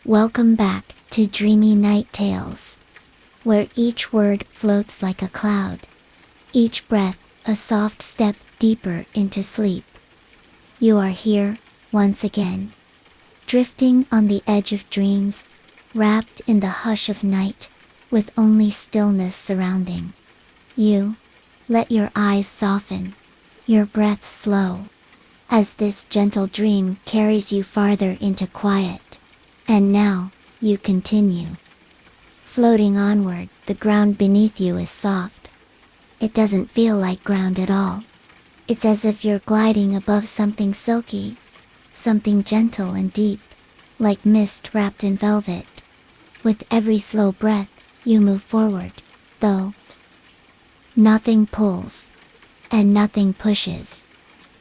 Welcome back to Dreamy Night Tales, where each word floats like a cloud, each breath a soft step deeper into sleep. You are here, once again, drifting on the edge of dreams, wrapped in the hush of night, with only stillness surrounding you. Let your eyes soften, your breath slow, as this gentle dream carries you farther into quiet. And now, you continue. Floating onward, the ground beneath you is soft. It doesn't feel like ground at all. It's as if you're gliding above something silky, something gentle and deep, like mist wrapped in velvet. With every slow breath, you move forward, though nothing pulls, and nothing pushes.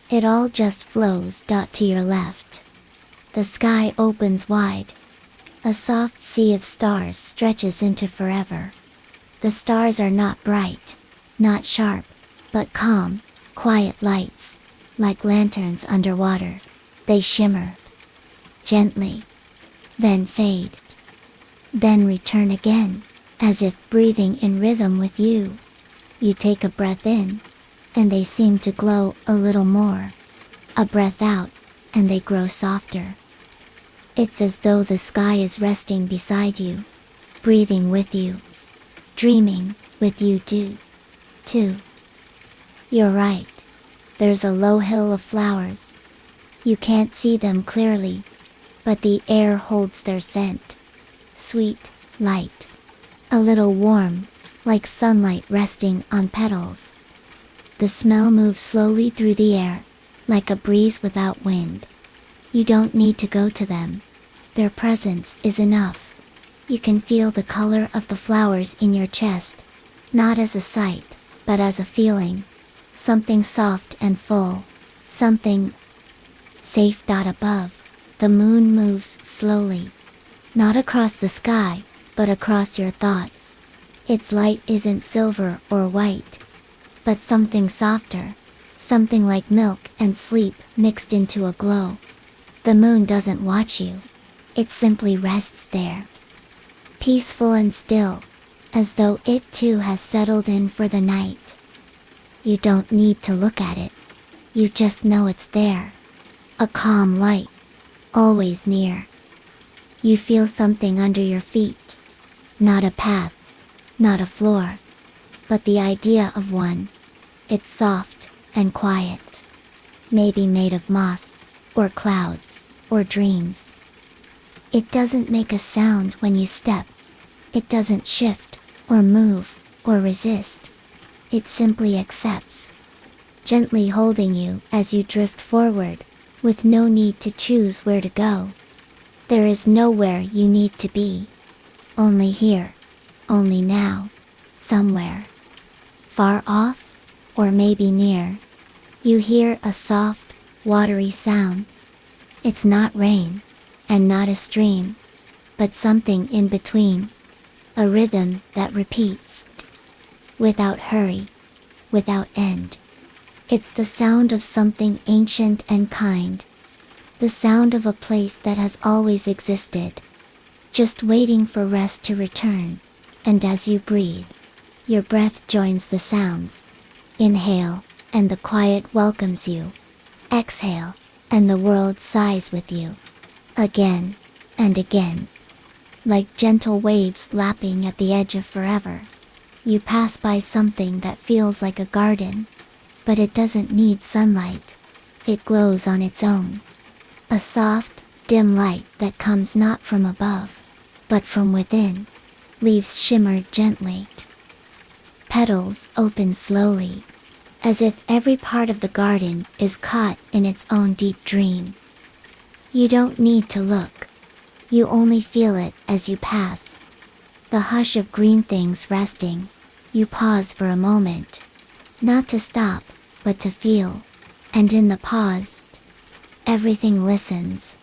It all just flows. To your left, the sky opens wide. A soft sea of stars stretches into forever. The stars are not bright, not sharp, but calm, quiet lights, like lanterns underwater. They shimmer gently, then fade, then return again, as if breathing in rhythm with you. You take a breath in, and they seem to glow a little more. A breath out, and they grow softer. It's as though the sky is resting beside you, breathing with you, dreaming with you too. You're right. There's a low hill of flowers. You can't see them clearly, but the air holds their scent. Sweet, light, a little warm, like sunlight resting on petals. The smell moves slowly through the air, like a breeze without wind. You don't need to go to them. Their presence is enough. You can feel the color of the flowers in your chest, not as a sight, but as a feeling. Something soft and full, something safe. Above, the moon moves slowly, not across the sky, but across your thoughts. Its light isn't silver or white, but something softer, something like milk and sleep mixed into a glow. The moon doesn't watch you. It simply rests there, peaceful and still, as though it too has settled in for the night. You don't need to look at it. You just know it's there. A calm light, always near. You feel something under your feet. Not a path, not a floor, but the idea of one. It's soft and quiet. Maybe made of moss, or clouds, or dreams. It doesn't make a sound when you step. It doesn't shift, or move, or resist. It simply accepts, gently holding you as you drift forward, with no need to choose where to go. There is nowhere you need to be. Only here, only now, somewhere. Far off, or maybe near, you hear a soft, watery sound. It's not rain, and not a stream, but something in between. A rhythm that repeats, without hurry, without end. It's the sound of something ancient and kind. The sound of a place that has always existed, just waiting for rest to return. And as you breathe, your breath joins the sounds. Inhale, and the quiet welcomes you. Exhale, and the world sighs with you. Again, and again. Like gentle waves lapping at the edge of forever. You pass by something that feels like a garden. But it doesn't need sunlight. It glows on its own. A soft, dim light that comes not from above, but from within. Leaves shimmer gently. Petals open slowly, as if every part of the garden is caught in its own deep dream. You don't need to look. You only feel it as you pass. The hush of green things resting. You pause for a moment. Not to stop, but to feel. And in the pause, everything listens.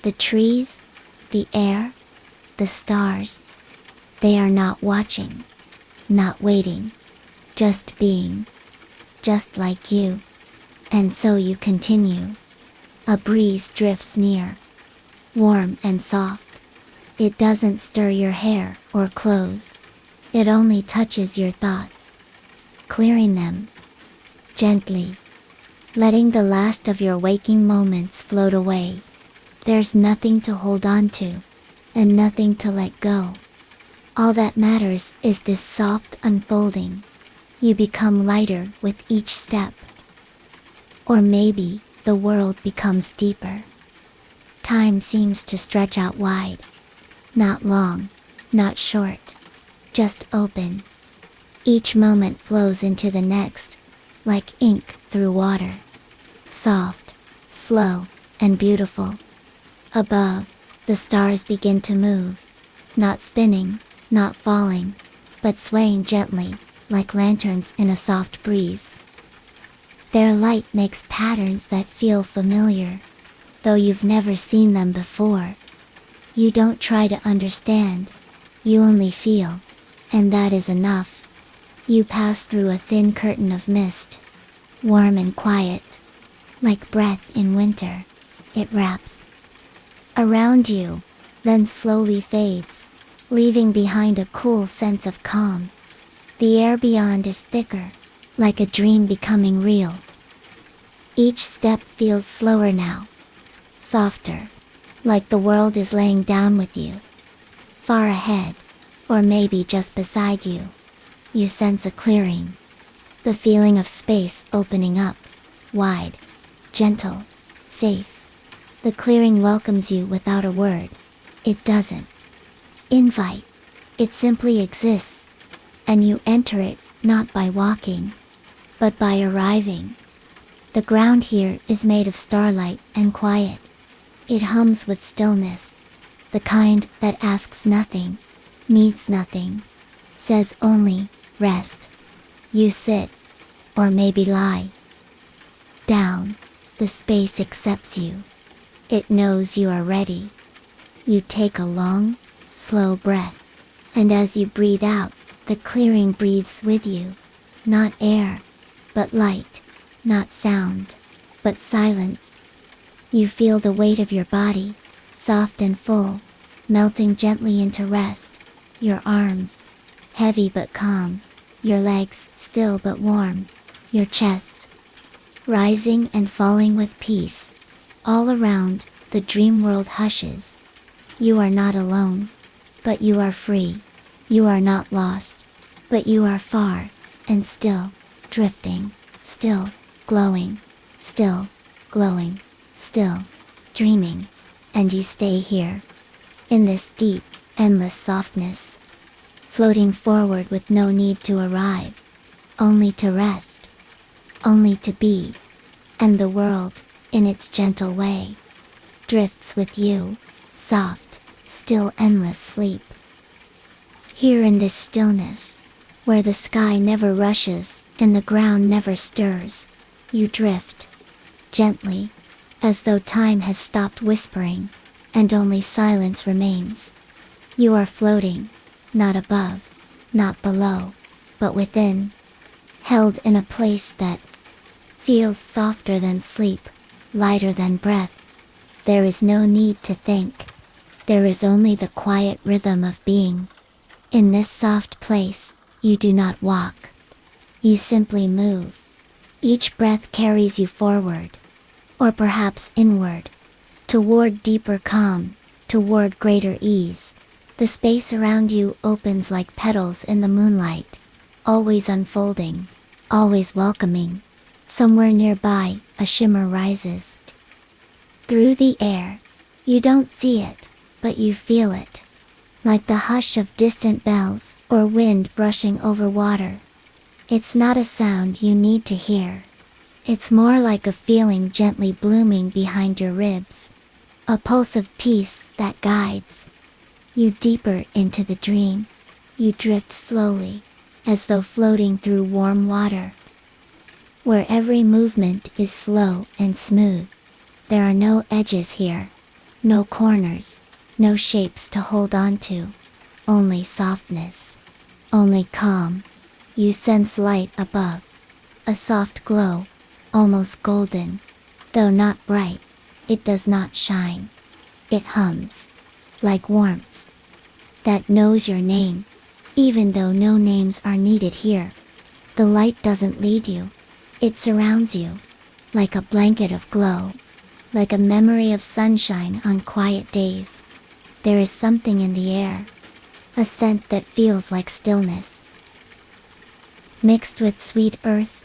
The trees, the air, the stars. They are not watching, not waiting, just being, just like you. And so you continue. A breeze drifts near, warm and soft, It doesn't stir your hair or clothes. It only touches your thoughts, clearing them gently, letting the last of your waking moments float away. There's nothing to hold on to, and nothing to let go. All that matters is this soft unfolding. You become lighter with each step. Or maybe, the world becomes deeper. Time seems to stretch out wide. Not long, not short, just open. Each moment flows into the next, like ink through water. Soft, slow, and beautiful. Above, the stars begin to move. Not spinning, not falling, but swaying gently, like lanterns in a soft breeze. Their light makes patterns that feel familiar, though you've never seen them before. You don't try to understand, you only feel, and that is enough. You pass through a thin curtain of mist, warm and quiet, like breath in winter. It wraps around you, then slowly fades, leaving behind a cool sense of calm. The air beyond is thicker, like a dream becoming real. Each step feels slower now, softer, like the world is laying down with you. Far ahead, or maybe just beside you, you sense a clearing. The feeling of space opening up, wide, gentle, safe. The clearing welcomes you without a word. It doesn't invite. It simply exists. And you enter it, not by walking, but by arriving. The ground here is made of starlight and quiet. It hums with stillness. The kind that asks nothing, needs nothing, says only, rest. You sit, or maybe lie down. The space accepts you. It knows you are ready. You take a long, slow breath. And as you breathe out, the clearing breathes with you. Not air, but light. Not sound, but silence. You feel the weight of your body, soft and full, melting gently into rest. Your arms, heavy but calm. Your legs, still but warm. Your chest, rising and falling with peace. All around, the dream world hushes. You are not alone, but you are free. You are not lost, but you are far, and still, drifting, still, glowing, still, glowing, still, dreaming. And you stay here, in this deep, endless softness, floating forward with no need to arrive, only to rest, only to be. And the world, in its gentle way, drifts with you, soft, still endless sleep. Here in this stillness, where the sky never rushes and the ground never stirs, you drift, gently, as though time has stopped whispering, and only silence remains. You are floating, not above, not below, but within, held in a place that feels softer than sleep, lighter than breath. There is no need to think. There is only the quiet rhythm of being. In this soft place, you do not walk. You simply move. Each breath carries you forward, or perhaps inward, toward deeper calm, toward greater ease. The space around you opens like petals in the moonlight, always unfolding, always welcoming. Somewhere nearby, a shimmer rises through the air. You don't see it, but you feel it. Like the hush of distant bells, or wind brushing over water. It's not a sound you need to hear. It's more like a feeling gently blooming behind your ribs. A pulse of peace that guides you deeper into the dream. You drift slowly, as though floating through warm water, where every movement is slow and smooth. There are no edges here, no corners, no shapes to hold on to, only softness, only calm. You sense light above, a soft glow, almost golden, though not bright. It does not shine. It hums, like warmth, that knows your name, even though no names are needed here. The light doesn't lead you, it surrounds you, like a blanket of glow, like a memory of sunshine on quiet days. There is something in the air, a scent that feels like stillness, mixed with sweet earth.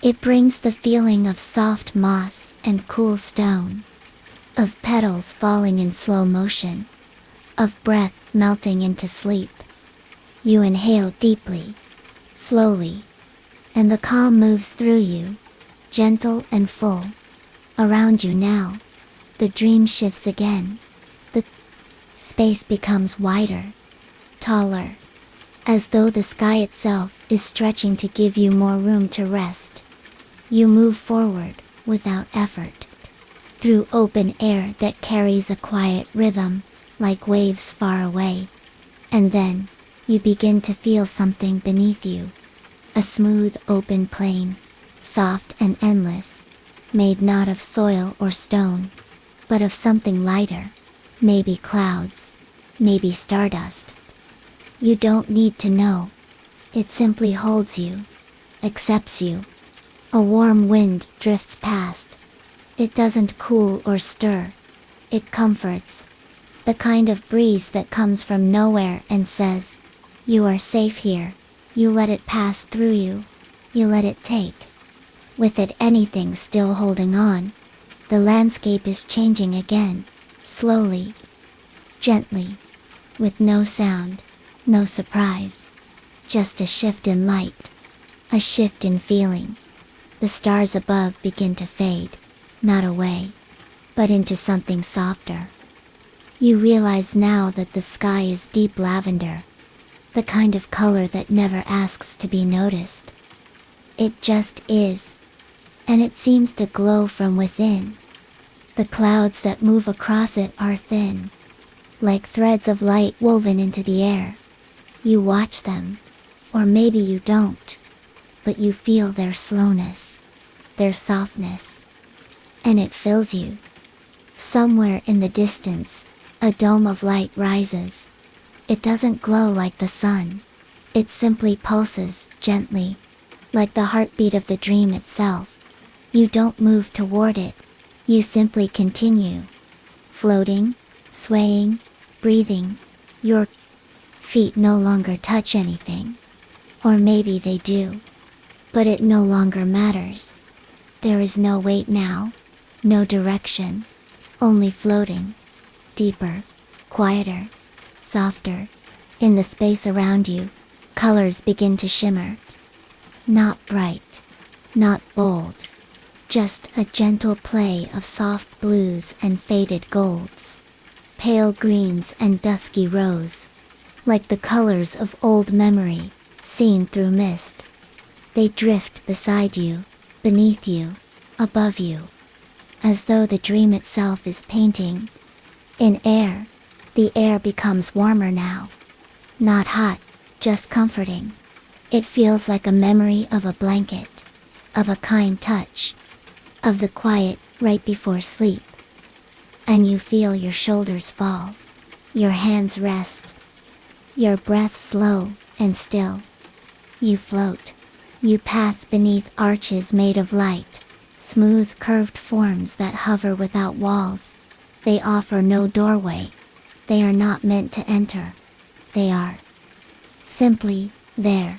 It brings the feeling of soft moss and cool stone, of petals falling in slow motion, of breath melting into sleep. You inhale deeply, slowly, and the calm moves through you, gentle and full. Around you now, the dream shifts again. The space becomes wider, taller, as though the sky itself is stretching to give you more room to rest. You move forward, without effort, through open air that carries a quiet rhythm, like waves far away. And then, you begin to feel something beneath you. A smooth open plain, soft and endless, made not of soil or stone, but of something lighter, maybe clouds, maybe stardust. You don't need to know. It simply holds you, accepts you. A warm wind drifts past. It doesn't cool or stir. It comforts. The kind of breeze that comes from nowhere and says, "You are safe here." You let it pass through you. You let it take. With it anything still holding on. The landscape is changing again, slowly, gently, with no sound, no surprise. Just a shift in light, a shift in feeling. The stars above begin to fade, not away, but into something softer. You realize now that the sky is deep lavender, the kind of color that never asks to be noticed. It just is, and it seems to glow from within. The clouds that move across it are thin, like threads of light woven into the air. You watch them, or maybe you don't, but you feel their slowness, their softness, and it fills you. Somewhere in the distance, a dome of light rises. It doesn't glow like the sun. It simply pulses, gently, like the heartbeat of the dream itself. You don't move toward it. You simply continue. Floating, swaying, breathing. Your feet no longer touch anything. Or maybe they do. But it no longer matters. There is no weight now. No direction. Only floating. Deeper. Quieter. Softer. In the space around you, colors begin to shimmer. Not bright. Not bold. Just a gentle play of soft blues and faded golds. Pale greens and dusky rose. Like the colors of old memory, seen through mist. They drift beside you, beneath you, above you. As though the dream itself is painting. In air. The air becomes warmer now. Not hot, just comforting. It feels like a memory of a blanket, of a kind touch, of the quiet right before sleep. And you feel your shoulders fall, your hands rest, your breath slow and still. You float. You pass beneath arches made of light, smooth curved forms that hover without walls. They offer no doorway. They are not meant to enter. They are simply there.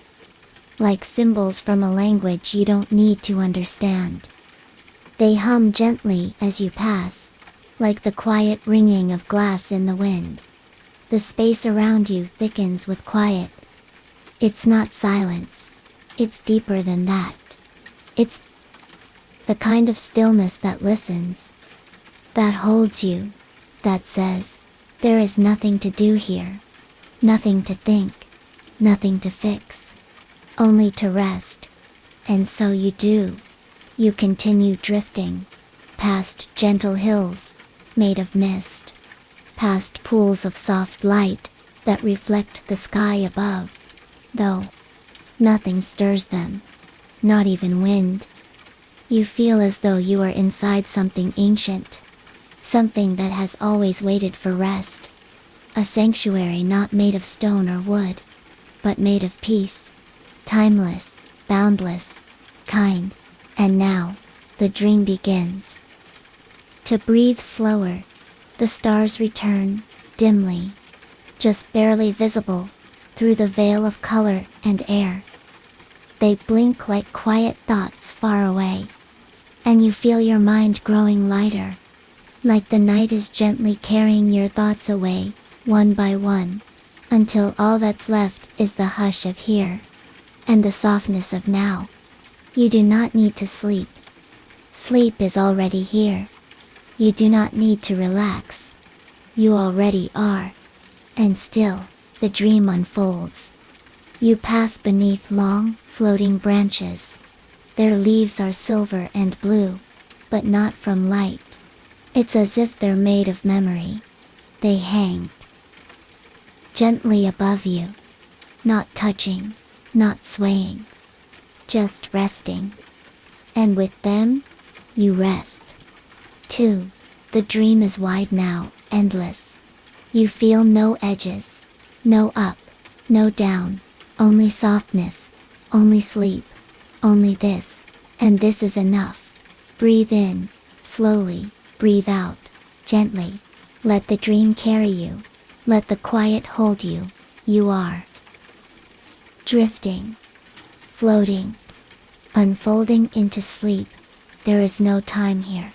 Like symbols from a language you don't need to understand. They hum gently as you pass, like the quiet ringing of glass in the wind. The space around you thickens with quiet. It's not silence. It's deeper than that. It's the kind of stillness that listens, that holds you, that says, there is nothing to do here. Nothing to think. Nothing to fix. Only to rest. And so you do. You continue drifting. Past gentle hills, made of mist. Past pools of soft light, that reflect the sky above. Though nothing stirs them. Not even wind. You feel as though you are inside something ancient. Something that has always waited for rest. a sanctuary not made of stone or wood, but made of peace, timeless, boundless, kind. And now, the dream begins. To breathe slower, the stars return, dimly, just barely visible, through the veil of color and air. They blink like quiet thoughts far away, and you feel your mind growing lighter, like the night is gently carrying your thoughts away, one by one, until all that's left is the hush of here, and the softness of now. You do not need to sleep. Sleep is already here. You do not need to relax. You already are. And still, the dream unfolds. You pass beneath long, floating branches. Their leaves are silver and blue, but not from light. It's as if they're made of memory. They hang gently above you, not touching, not swaying, just resting. And with them, you rest. Too, the dream is wide now, endless. You feel no edges, no up, no down, only softness, only sleep, only this, and this is enough. Breathe in, slowly, breathe out, gently. Let the dream carry you. Let the quiet hold you. You are drifting, floating, unfolding into sleep. There is no time here,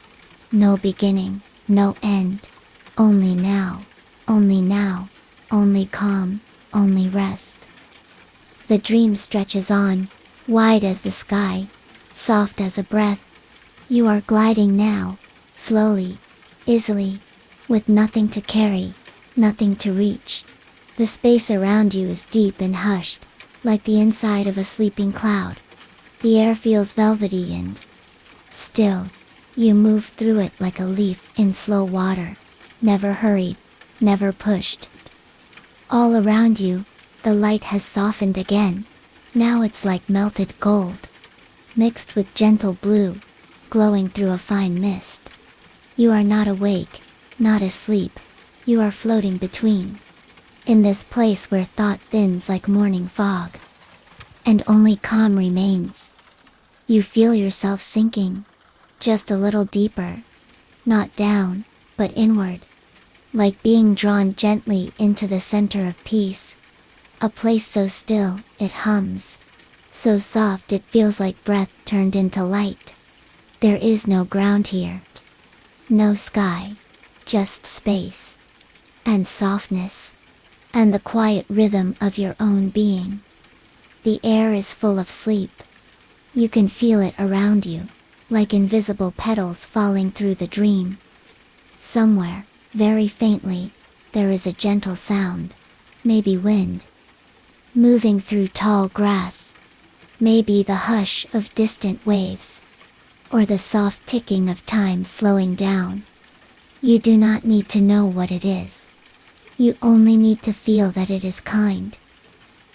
no beginning, no end, only now, only now, only calm, only rest. The dream stretches on, wide as the sky, soft as a breath. You are gliding now, slowly, easily, with nothing to carry, nothing to reach. The space around you is deep and hushed, like the inside of a sleeping cloud. The air feels velvety and still. You move through it like a leaf in slow water, never hurried, never pushed. All around you, the light has softened again. Now it's like melted gold, mixed with gentle blue, glowing through a fine mist. You are not awake, not asleep. You are floating between, in this place where thought thins like morning fog, and only calm remains. You feel yourself sinking, just a little deeper, not down, but inward, like being drawn gently into the center of peace, a place so still it hums, so soft it feels like breath turned into light. There is no ground here, no sky, just space, and softness, and the quiet rhythm of your own being. The air is full of sleep. You can feel it around you, like invisible petals falling through the dream. Somewhere, very faintly, there is a gentle sound, maybe wind, moving through tall grass, maybe the hush of distant waves, or the soft ticking of time slowing down. You do not need to know what it is. You only need to feel that it is kind.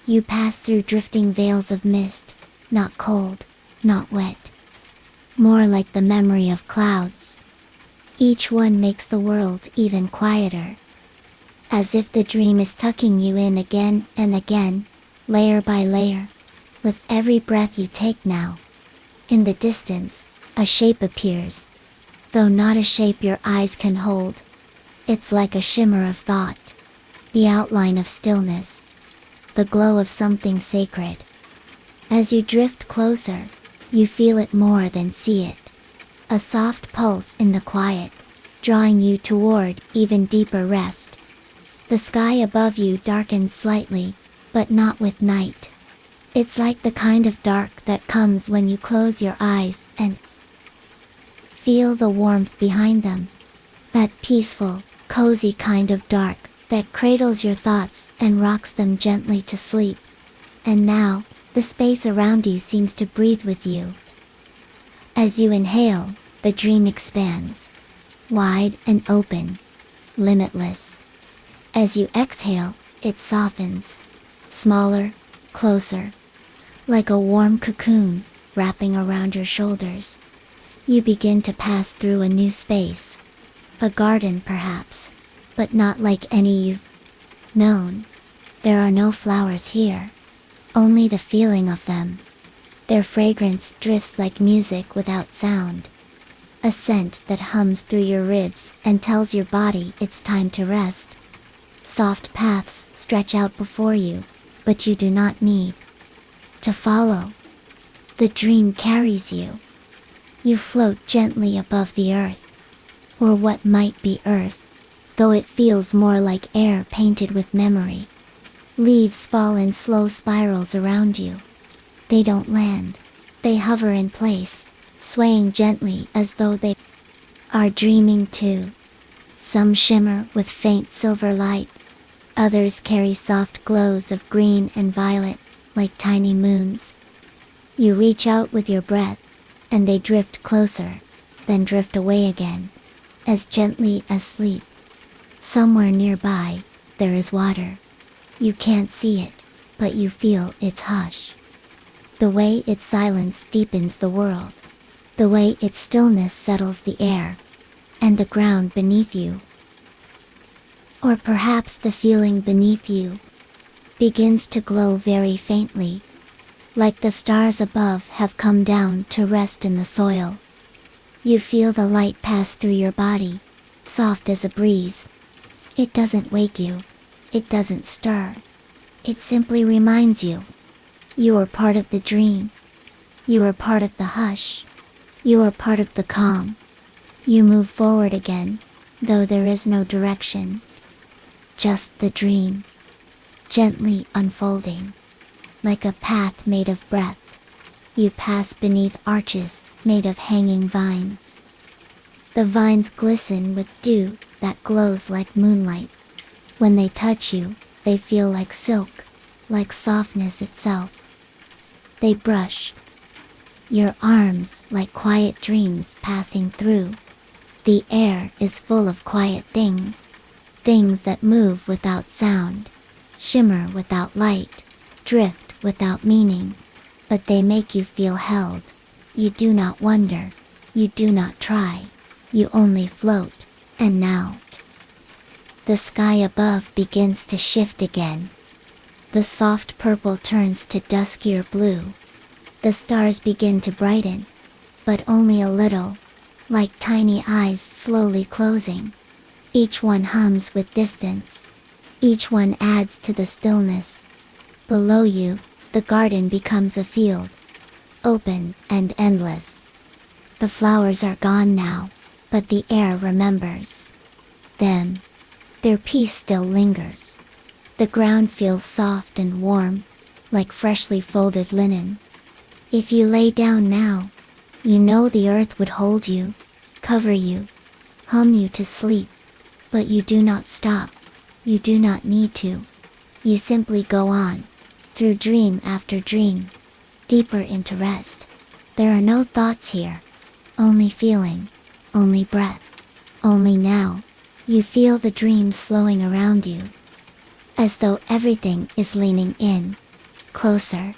You pass through drifting veils of mist, not cold, not wet, more like the memory of clouds. Each one makes the world even quieter, as if the dream is tucking you in again and again, layer by layer, with every breath you take now. In the distance, a shape appears, though not a shape your eyes can hold. It's like a shimmer of thought, the outline of stillness, the glow of something sacred. As you drift closer, you feel it more than see it. A soft pulse in the quiet, drawing you toward even deeper rest. The sky above you darkens slightly, but not with night. It's like the kind of dark that comes when you close your eyes and feel the warmth behind them. That peaceful, cozy kind of dark that cradles your thoughts and rocks them gently to sleep. And now, the space around you seems to breathe with you. As you inhale, the dream expands, wide and open, limitless. As you exhale, it softens, smaller, closer, like a warm cocoon wrapping around your shoulders. You begin to pass through a new space, a garden perhaps, but not like any you've known. There are no flowers here, only the feeling of them. Their fragrance drifts like music without sound. A scent that hums through your ribs and tells your body it's time to rest. Soft paths stretch out before you, but you do not need to follow. The dream carries you. You float gently above the earth, or what might be earth, though it feels more like air painted with memory. Leaves fall in slow spirals around you. They don't land. They hover in place, swaying gently as though they are dreaming too. Some shimmer with faint silver light. Others carry soft glows of green and violet, like tiny moons. You reach out with your breath, and they drift closer, then drift away again, as gently as sleep. Somewhere nearby, there is water. You can't see it, but you feel its hush. The way its silence deepens the world. The way its stillness settles the air, and the ground beneath you. Or perhaps the feeling beneath you begins to glow very faintly, like the stars above have come down to rest in the soil. You feel the light pass through your body, soft as a breeze. It doesn't wake you. It doesn't stir. It simply reminds you. You are part of the dream. You are part of the hush. You are part of the calm. You move forward again, though there is no direction. Just the dream, gently unfolding, like a path made of breath. You pass beneath arches made of hanging vines. The vines glisten with dew that glows like moonlight. When they touch you, they feel like silk, like softness itself. They brush your arms like quiet dreams passing through. The air is full of quiet things, things that move without sound, shimmer without light, drift without meaning, but they make you feel held. You do not wonder, you do not try, you only float, and now the sky above begins to shift again. The soft purple turns to duskier blue. The stars begin to brighten, but only a little, like tiny eyes slowly closing. Each one hums with distance. Each one adds to the stillness. Below you, the garden becomes a field, open and endless. The flowers are gone now, but the air remembers them. Their peace still lingers. The ground feels soft and warm, like freshly folded linen. If you lay down now, you know the earth would hold you, cover you, hum you to sleep. But you do not stop. You do not need to. You simply go on, through dream after dream, deeper into rest. There are no thoughts here, only feeling, only breath, only now. You feel the dream slowing around you, as though everything is leaning in, closer,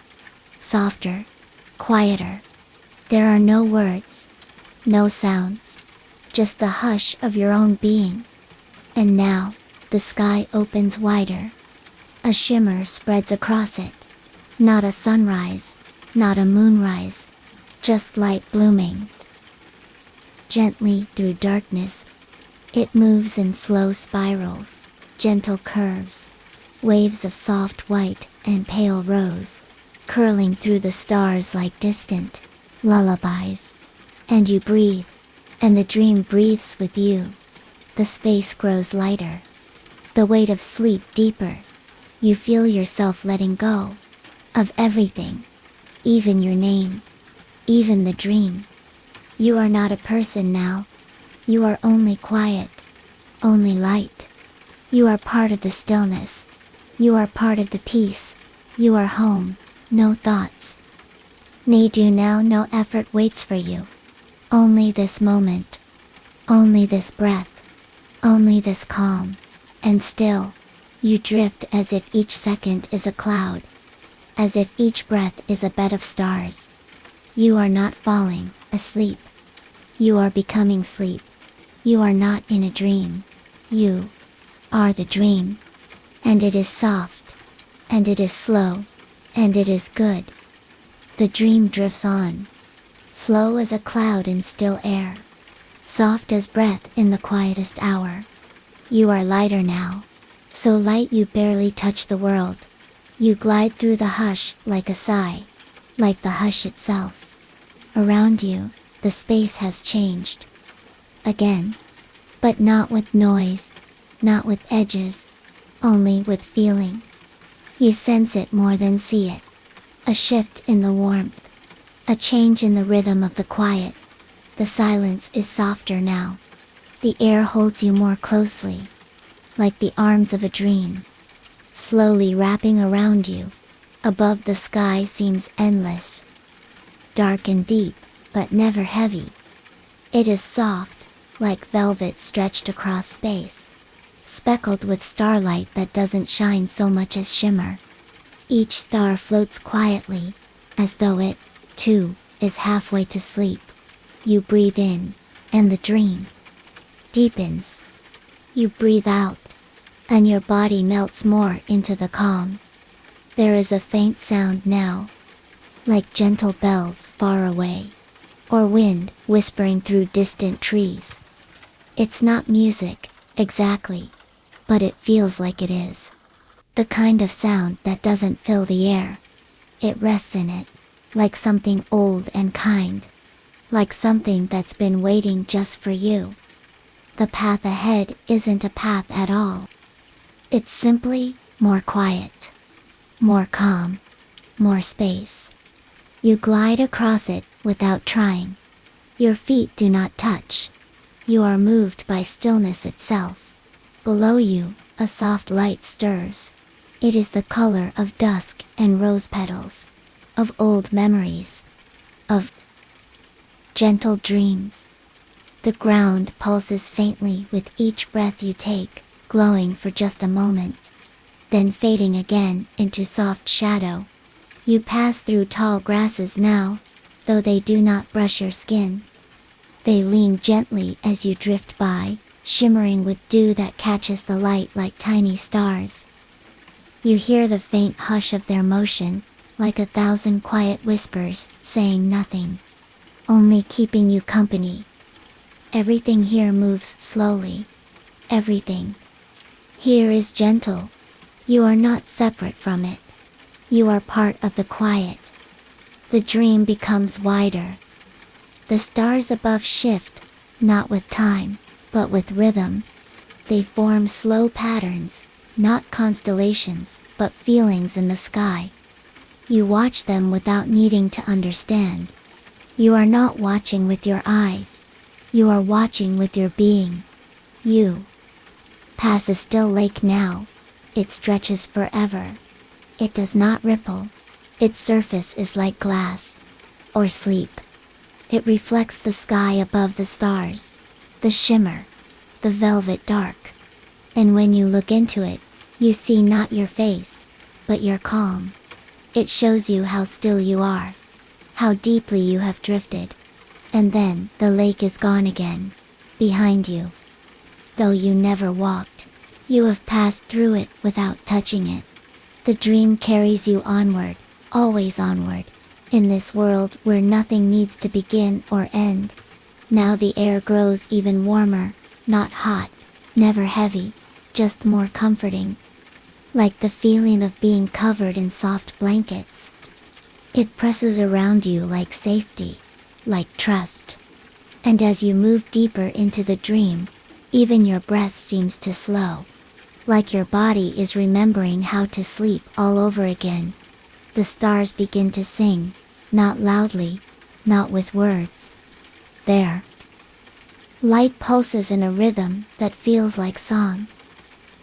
softer, quieter. There are no words, no sounds, just the hush of your own being. And now, the sky opens wider. A shimmer spreads across it. Not a sunrise, not a moonrise, just light blooming. Gently through darkness, it moves in slow spirals, gentle curves, waves of soft white and pale rose, curling through the stars like distant lullabies. And you breathe, and the dream breathes with you. The space grows lighter, the weight of sleep deeper. You feel yourself letting go of everything, even your name, even the dream. You are not a person now. You are only quiet, only light. You are part of the stillness. You are part of the peace. You are home, no thoughts need you now. No effort waits for you. Only this moment, only this breath, only this calm. And still, you drift as if each second is a cloud, as if each breath is a bed of stars. You are not falling asleep. You are becoming sleep. You are not in a dream. You are the dream. And it is soft. And it is slow. And it is good. The dream drifts on. Slow as a cloud in still air. Soft as breath in the quietest hour. You are lighter now. So light you barely touch the world. You glide through the hush like a sigh. Like the hush itself. Around you, the space has changed. Again. But not with noise. Not with edges. Only with feeling. You sense it more than see it. A shift in the warmth. A change in the rhythm of the quiet. The silence is softer now. The air holds you more closely. Like the arms of a dream. Slowly wrapping around you. Above the sky seems endless. Dark and deep, but never heavy. It is soft, like velvet stretched across space. Speckled with starlight that doesn't shine so much as shimmer. Each star floats quietly, as though it, too, is halfway to sleep. You breathe in, and the dream deepens. You breathe out, and your body melts more into the calm. There is a faint sound now, like gentle bells far away, or wind whispering through distant trees. It's not music, exactly, but it feels like it is. The kind of sound that doesn't fill the air. It rests in it, like something old and kind. Like something that's been waiting just for you. The path ahead isn't a path at all. It's simply more quiet. More calm. More space. You glide across it without trying. Your feet do not touch. You are moved by stillness itself. Below you, a soft light stirs. It is the color of dusk and rose petals. Of old memories. Of gentle dreams. The ground pulses faintly with each breath you take, glowing for just a moment. Then fading again into soft shadow. You pass through tall grasses now, though they do not brush your skin. They lean gently as you drift by, shimmering with dew that catches the light like tiny stars. You hear the faint hush of their motion, like 1,000 quiet whispers, saying nothing. Only keeping you company. Everything here moves slowly. Everything here is gentle. You are not separate from it. You are part of the quiet. The dream becomes wider. The stars above shift, not with time, but with rhythm. They form slow patterns, not constellations, but feelings in the sky. You watch them without needing to understand. You are not watching with your eyes. You are watching with your being. You pass a still lake now. It stretches forever. It does not ripple. Its surface is like glass. Or sleep. It reflects the sky above the stars. The shimmer. The velvet dark. And when you look into it, you see not your face, but your calm. It shows you how still you are. How deeply you have drifted. And then, the lake is gone again. Behind you. Though you never walked, you have passed through it without touching it. The dream carries you onward, always onward. In this world where nothing needs to begin or end. Now the air grows even warmer, not hot, never heavy, just more comforting. Like the feeling of being covered in soft blankets. It presses around you like safety, like trust. And as you move deeper into the dream, even your breath seems to slow. Like your body is remembering how to sleep all over again. The stars begin to sing, not loudly, not with words. There. Light pulses in a rhythm that feels like song.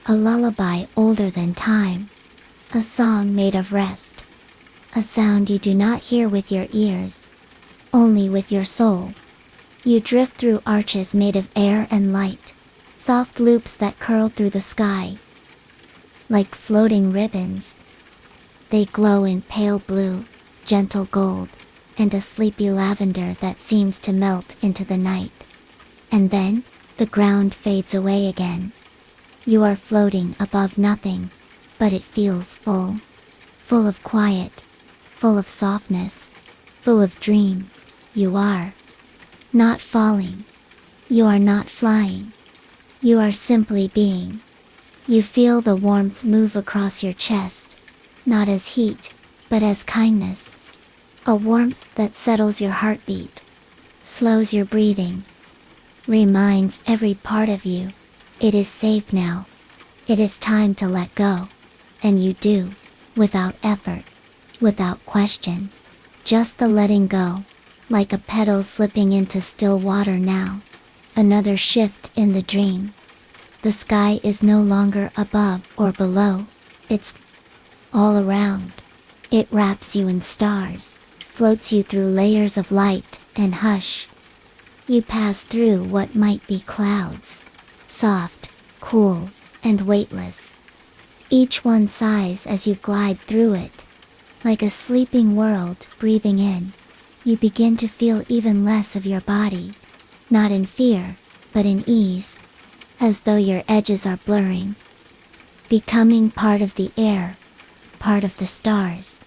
A lullaby older than time. A song made of rest. A sound you do not hear with your ears. Only with your soul. You drift through arches made of air and light. Soft loops that curl through the sky. Like floating ribbons. They glow in pale blue, gentle gold, and a sleepy lavender that seems to melt into the night. And then, the ground fades away again. You are floating above nothing, but it feels full. Full of quiet, full of softness, full of dream. You are not falling. You are not flying. You are simply being. You feel the warmth move across your chest, not as heat, but as kindness. A warmth that settles your heartbeat, slows your breathing, reminds every part of you, it is safe now. It is time to let go. And you do, without effort, without question. Just the letting go, like a petal slipping into still water now. Another shift in the dream. The sky is no longer above or below, it's all around. It wraps you in stars, floats you through layers of light and hush. You pass through what might be clouds, soft, cool, and weightless. Each one sighs as you glide through it, like a sleeping world breathing in. You begin to feel even less of your body, not in fear, but in ease, as though your edges are blurring, becoming part of the air, part of the stars,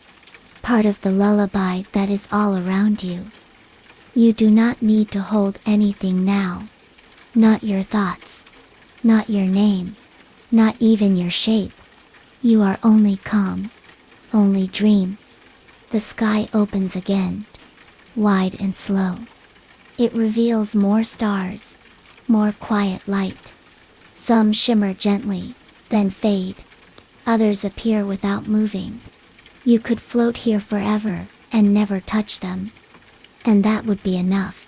part of the lullaby that is all around you. You do not need to hold anything now, not your thoughts, not your name, not even your shape. You are only calm, only dream. The sky opens again, wide and slow. It reveals more stars, more quiet light. Some shimmer gently, then fade. Others appear without moving. You could float here forever and never touch them. And that would be enough.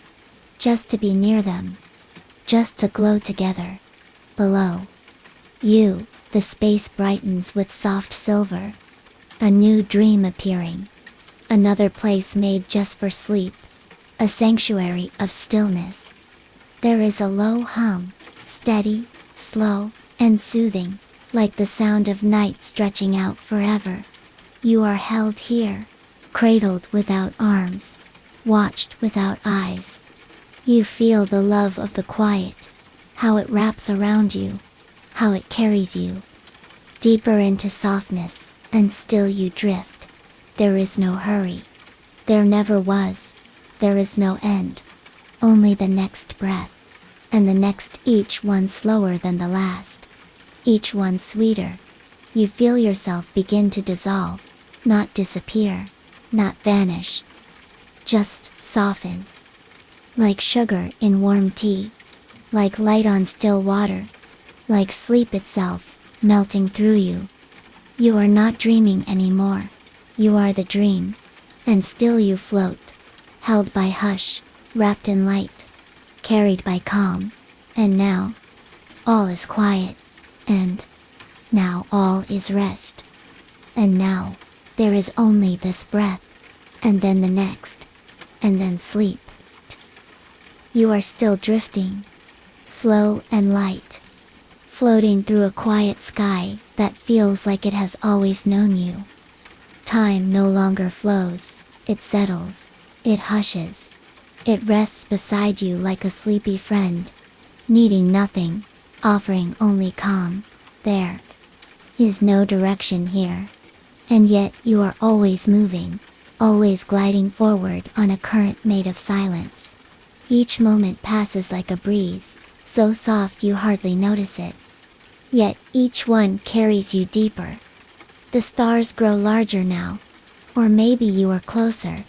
Just to be near them. Just to glow together. Below you, the space brightens with soft silver. A new dream appearing. Another place made just for sleep. A sanctuary of stillness. There is a low hum, steady, slow, and soothing, like the sound of night stretching out forever. You are held here, cradled without arms, watched without eyes. You feel the love of the quiet, how it wraps around you, how it carries you deeper into softness, and still you drift. There is no hurry. There never was. There is no end. Only the next breath. And the next, each one slower than the last. Each one sweeter. You feel yourself begin to dissolve, not disappear, not vanish. Just soften. Like sugar in warm tea. Like light on still water. Like sleep itself, melting through you. You are not dreaming anymore. You are the dream. And still you float. Held by hush, wrapped in light. Carried by calm. And now, all is quiet. And now all is rest. And now, there is only this breath. And then the next. And then sleep. You are still drifting. Slow and light. Floating through a quiet sky that feels like it has always known you. Time no longer flows, it settles, it hushes. It rests beside you like a sleepy friend, needing nothing, offering only calm. There is no direction here. And yet you are always moving, always gliding forward on a current made of silence. Each moment passes like a breeze, so soft you hardly notice it. Yet each one carries you deeper. The stars grow larger now. Or maybe you are closer.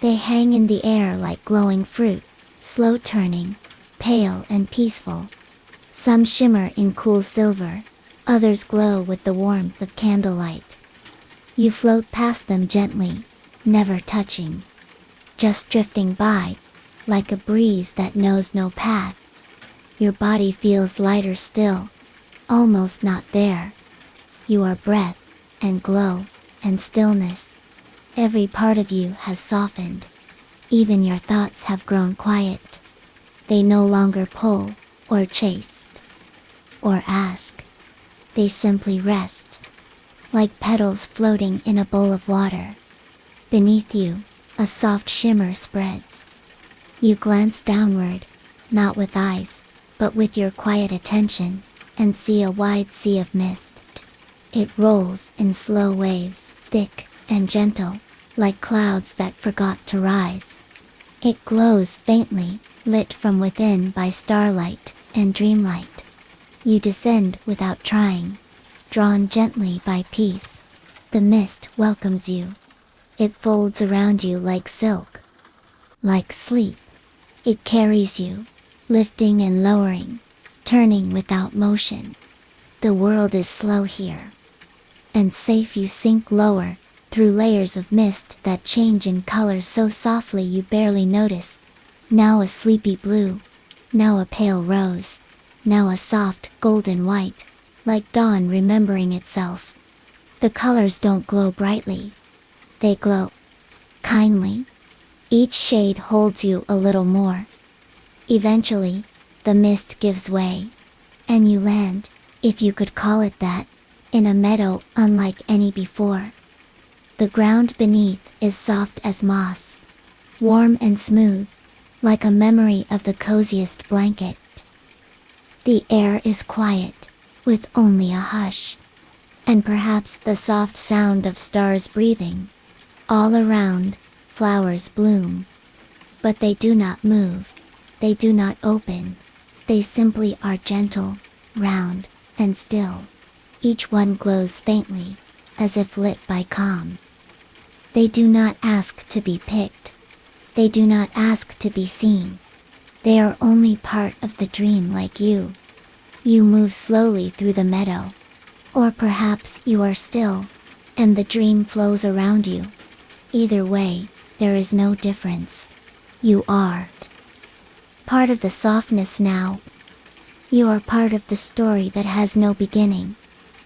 They hang in the air like glowing fruit, slow turning, pale and peaceful. Some shimmer in cool silver, others glow with the warmth of candlelight. You float past them gently, never touching. Just drifting by, like a breeze that knows no path. Your body feels lighter still, almost not there. You are breath, and glow, and stillness. Every part of you has softened. Even your thoughts have grown quiet. They no longer pull, or chase, or ask. They simply rest. Like petals floating in a bowl of water. Beneath you, a soft shimmer spreads. You glance downward, not with eyes, but with your quiet attention, and see a wide sea of mist. It rolls in slow waves, thick and gentle, like clouds that forgot to rise. It glows faintly, lit from within by starlight and dreamlight. You descend without trying, drawn gently by peace. The mist welcomes you. It folds around you like silk. Like sleep. It carries you, lifting and lowering, turning without motion. The world is slow here. And safe you sink lower, through layers of mist that change in color so softly you barely notice. Now a sleepy blue, now a pale rose, now a soft golden white, like dawn remembering itself. The colors don't glow brightly. They glow kindly. Each shade holds you a little more. Eventually, the mist gives way, and you land, if you could call it that, in a meadow unlike any before. The ground beneath is soft as moss, warm and smooth, like a memory of the coziest blanket. The air is quiet, with only a hush, and perhaps the soft sound of stars breathing. All around, flowers bloom, but they do not move, they do not open, they simply are gentle, round, and still. Each one glows faintly, as if lit by calm. They do not ask to be picked. They do not ask to be seen. They are only part of the dream like you. You move slowly through the meadow. Or perhaps you are still, and the dream flows around you. Either way, there is no difference. You are part of the softness now. You are part of the story that has no beginning,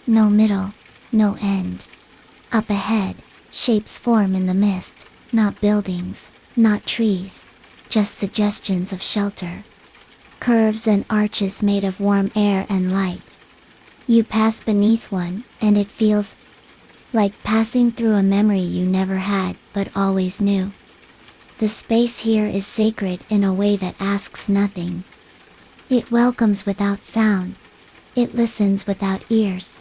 no middle, no end. Up ahead, shapes form in the mist, not buildings, not trees, just suggestions of shelter. Curves and arches made of warm air and light. You pass beneath one, and it feels like passing through a memory you never had, but always knew. The space here is sacred in a way that asks nothing. It welcomes without sound. It listens without ears.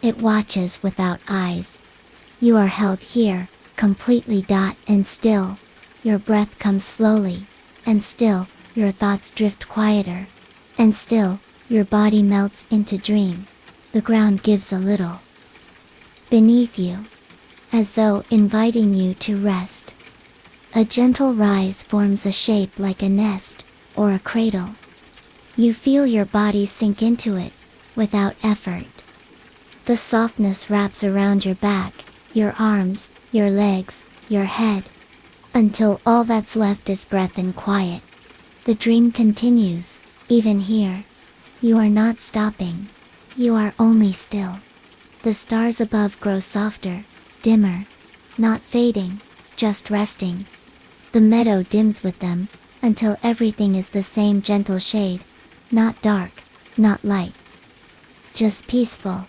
It watches without eyes. You are held here, completely and still. Your breath comes slowly, and still, your thoughts drift quieter. And still, your body melts into dream. The ground gives a little beneath you, as though inviting you to rest. A gentle rise forms a shape like a nest, or a cradle. You feel your body sink into it, without effort. The softness wraps around your back, your arms, your legs, your head, until all that's left is breath and quiet. The dream continues, even here. You are not stopping. You are only still. The stars above grow softer, dimmer, not fading, just resting. The meadow dims with them, until everything is the same gentle shade, not dark, not light, just peaceful.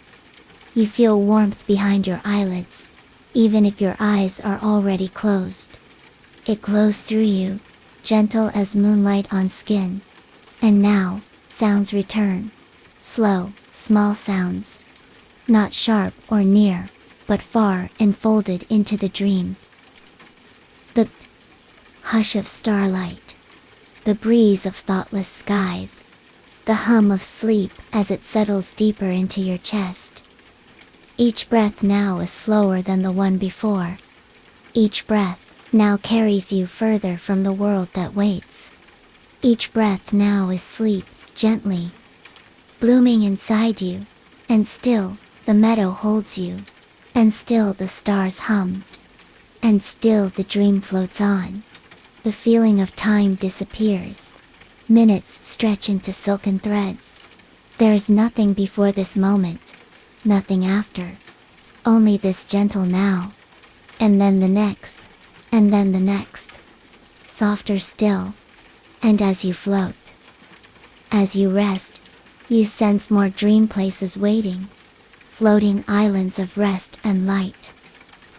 You feel warmth behind your eyelids, even if your eyes are already closed. It glows through you, gentle as moonlight on skin. And now, sounds return. Slow, small sounds. Not sharp or near, but far enfolded into the dream. The hush of starlight. The breeze of thoughtless skies. The hum of sleep as it settles deeper into your chest. Each breath now is slower than the one before. Each breath now carries you further from the world that waits. Each breath now is sleep, gently blooming inside you, and still, the meadow holds you, and still the stars hummed, and still the dream floats on. The feeling of time disappears. Minutes stretch into silken threads. There is nothing before this moment, nothing after. Only this gentle now, and then the next, and then the next. Softer still, and as you float, as you rest, you sense more dream places waiting. Floating islands of rest and light.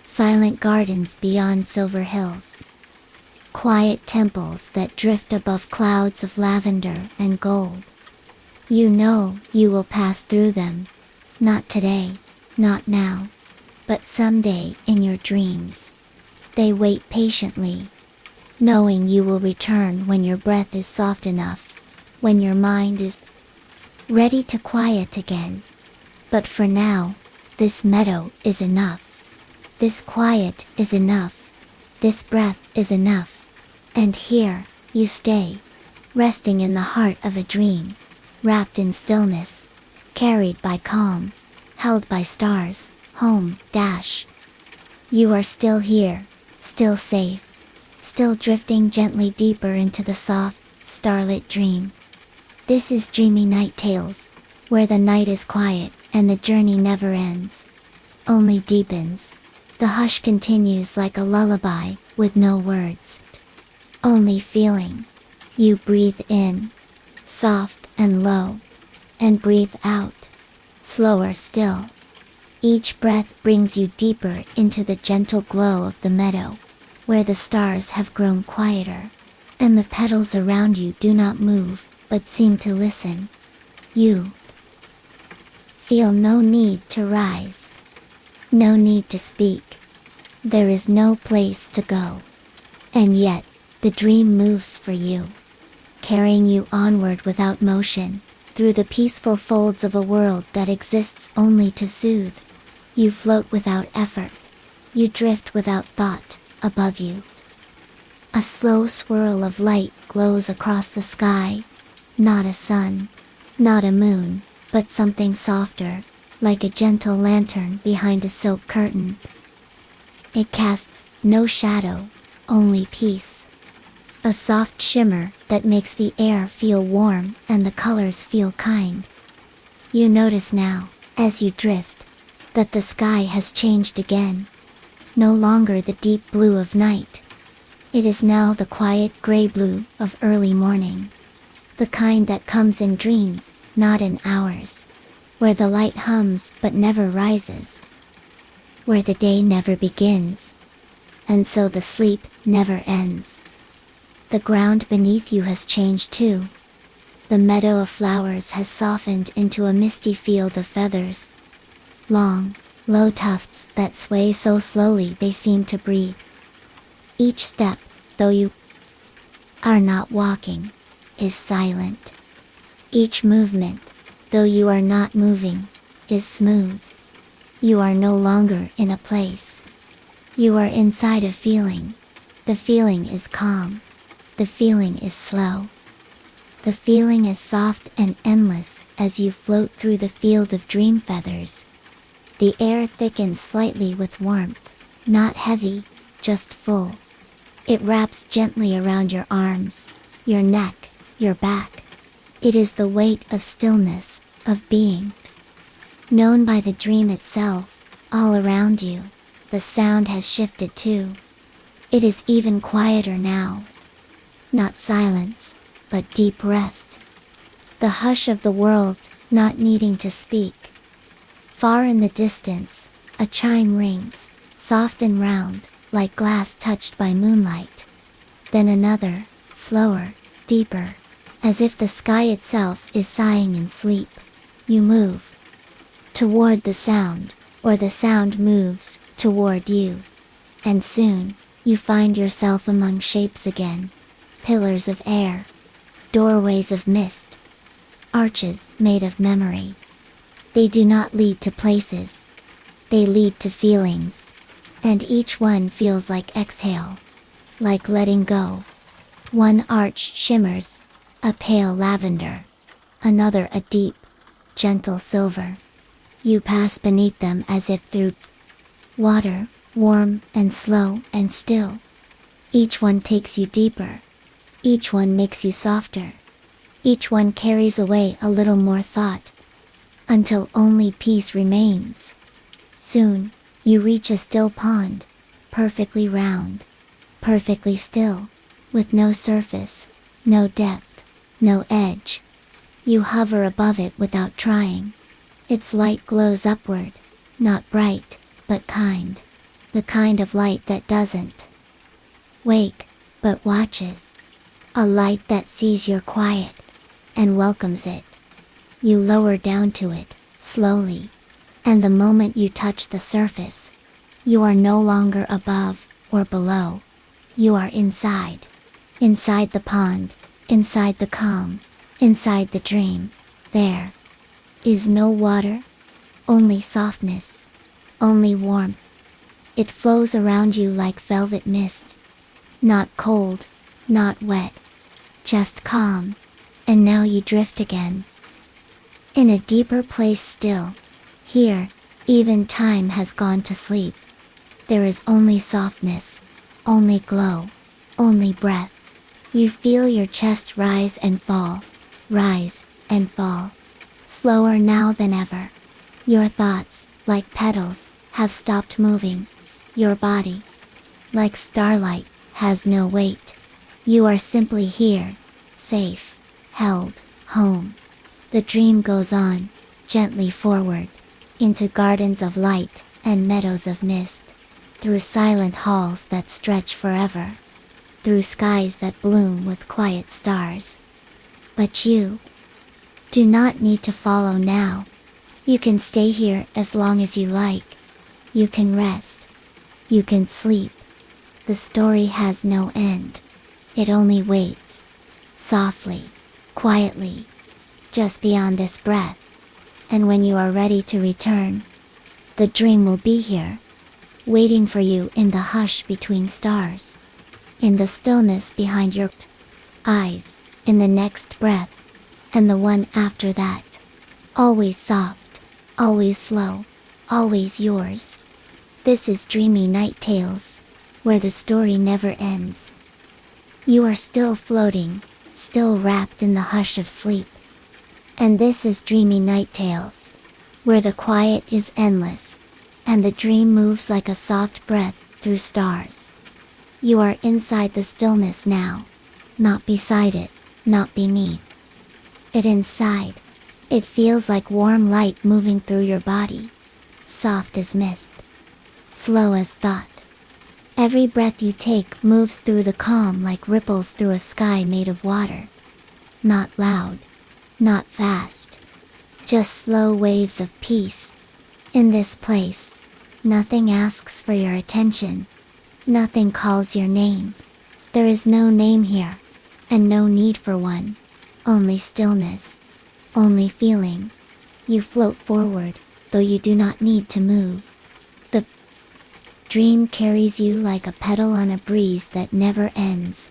Silent gardens beyond silver hills. Quiet temples that drift above clouds of lavender and gold. You know you will pass through them. Not today, Not now, but someday in your dreams. They wait patiently, knowing you will return when your breath is soft enough, when your mind is ready to quiet again. But for now, this meadow is enough. This quiet is enough. This breath is enough. And here, you stay, resting in the heart of a dream, wrapped in stillness, carried by calm, held by stars, home, dash. You are still here, still safe, still drifting gently deeper into the soft, starlit dream. This is Dreamy Night Tales, where the night is quiet and the journey never ends, only deepens. The hush continues like a lullaby, with no words, only feeling. You breathe in, soft and low, and breathe out, slower still. Each breath brings you deeper into the gentle glow of the meadow, where the stars have grown quieter, and the petals around you do not move, but seem to listen. You feel no need to rise, no need to speak. There is no place to go. And yet, the dream moves for you, carrying you onward without motion, through the peaceful folds of a world that exists only to soothe. You float without effort. You drift without thought. Above you, a slow swirl of light glows across the sky. Not a sun, not a moon, but something softer, like a gentle lantern behind a silk curtain. It casts no shadow, only peace. A soft shimmer that makes the air feel warm and the colors feel kind. You notice now, as you drift, that the sky has changed again. No longer the deep blue of night. It is now the quiet gray blue of early morning. The kind that comes in dreams, not in hours. Where the light hums but never rises. Where the day never begins. And so the sleep never ends. The ground beneath you has changed too. The meadow of flowers has softened into a misty field of feathers. Long, low tufts that sway so slowly they seem to breathe. Each step, though you are not walking, is silent. Each movement, though you are not moving, is smooth. You are no longer in a place. You are inside a feeling. The feeling is calm. The feeling is slow. The feeling is soft and endless as you float through the field of dream feathers. The air thickens slightly with warmth, not heavy, just full. It wraps gently around your arms, your neck, your back. It is the weight of stillness, of being. Known by the dream itself, all around you, the sound has shifted too. It is even quieter now. Not silence, but deep rest. The hush of the world, not needing to speak. Far in the distance, a chime rings, soft and round, like glass touched by moonlight. Then another, slower, deeper, as if the sky itself is sighing in sleep. You move toward the sound, or the sound moves toward you. And soon, you find yourself among shapes again. Pillars of air, doorways of mist, arches made of memory. They do not lead to places. They lead to feelings. And each one feels like exhale, like letting go. One arch shimmers, a pale lavender. Another a deep, gentle silver. You pass beneath them as if through water, warm and slow and still. Each one takes you deeper. Each one makes you softer. Each one carries away a little more thought. Until only peace remains. Soon, you reach a still pond, perfectly round, perfectly still, with no surface, no depth, no edge. You hover above it without trying. Its light glows upward, not bright, but kind. The kind of light that doesn't wake, but watches. A light that sees your quiet, and welcomes it. You lower down to it, slowly. And the moment you touch the surface, you are no longer above or below. You are inside. Inside the pond, inside the calm, inside the dream. There is no water, only softness, only warmth. It flows around you like velvet mist. Not cold, not wet, just calm. And now you drift again. In a deeper place still. Here, even time has gone to sleep. There is only softness, only glow, only breath. You feel your chest rise and fall, slower now than ever. Your thoughts, like petals, have stopped moving. Your body, like starlight, has no weight. You are simply here, safe, held, home. The dream goes on, gently forward, into gardens of light and meadows of mist, through silent halls that stretch forever, through skies that bloom with quiet stars. But you do not need to follow now. You can stay here as long as you like. You can rest. You can sleep. The story has no end. It only waits, softly, quietly, just beyond this breath. And when you are ready to return, the dream will be here, waiting for you in the hush between stars, in the stillness behind your eyes, in the next breath, and the one after that. Always soft, always slow, always yours. This is Dreamy Night Tales, where the story never ends. You are still floating, still wrapped in the hush of sleep. And this is Dreamy Night Tales, where the quiet is endless, and the dream moves like a soft breath through stars. You are inside the stillness now, not beside it, not beneath it. Inside, it feels like warm light moving through your body, soft as mist, slow as thought. Every breath you take moves through the calm like ripples through a sky made of water. Not loud, not fast, just slow waves of peace. In this place, nothing asks for your attention. Nothing calls your name. There is no name here, and no need for one. Only stillness, only feeling. You float forward, though you do not need to move. The dream carries you like a petal on a breeze that never ends.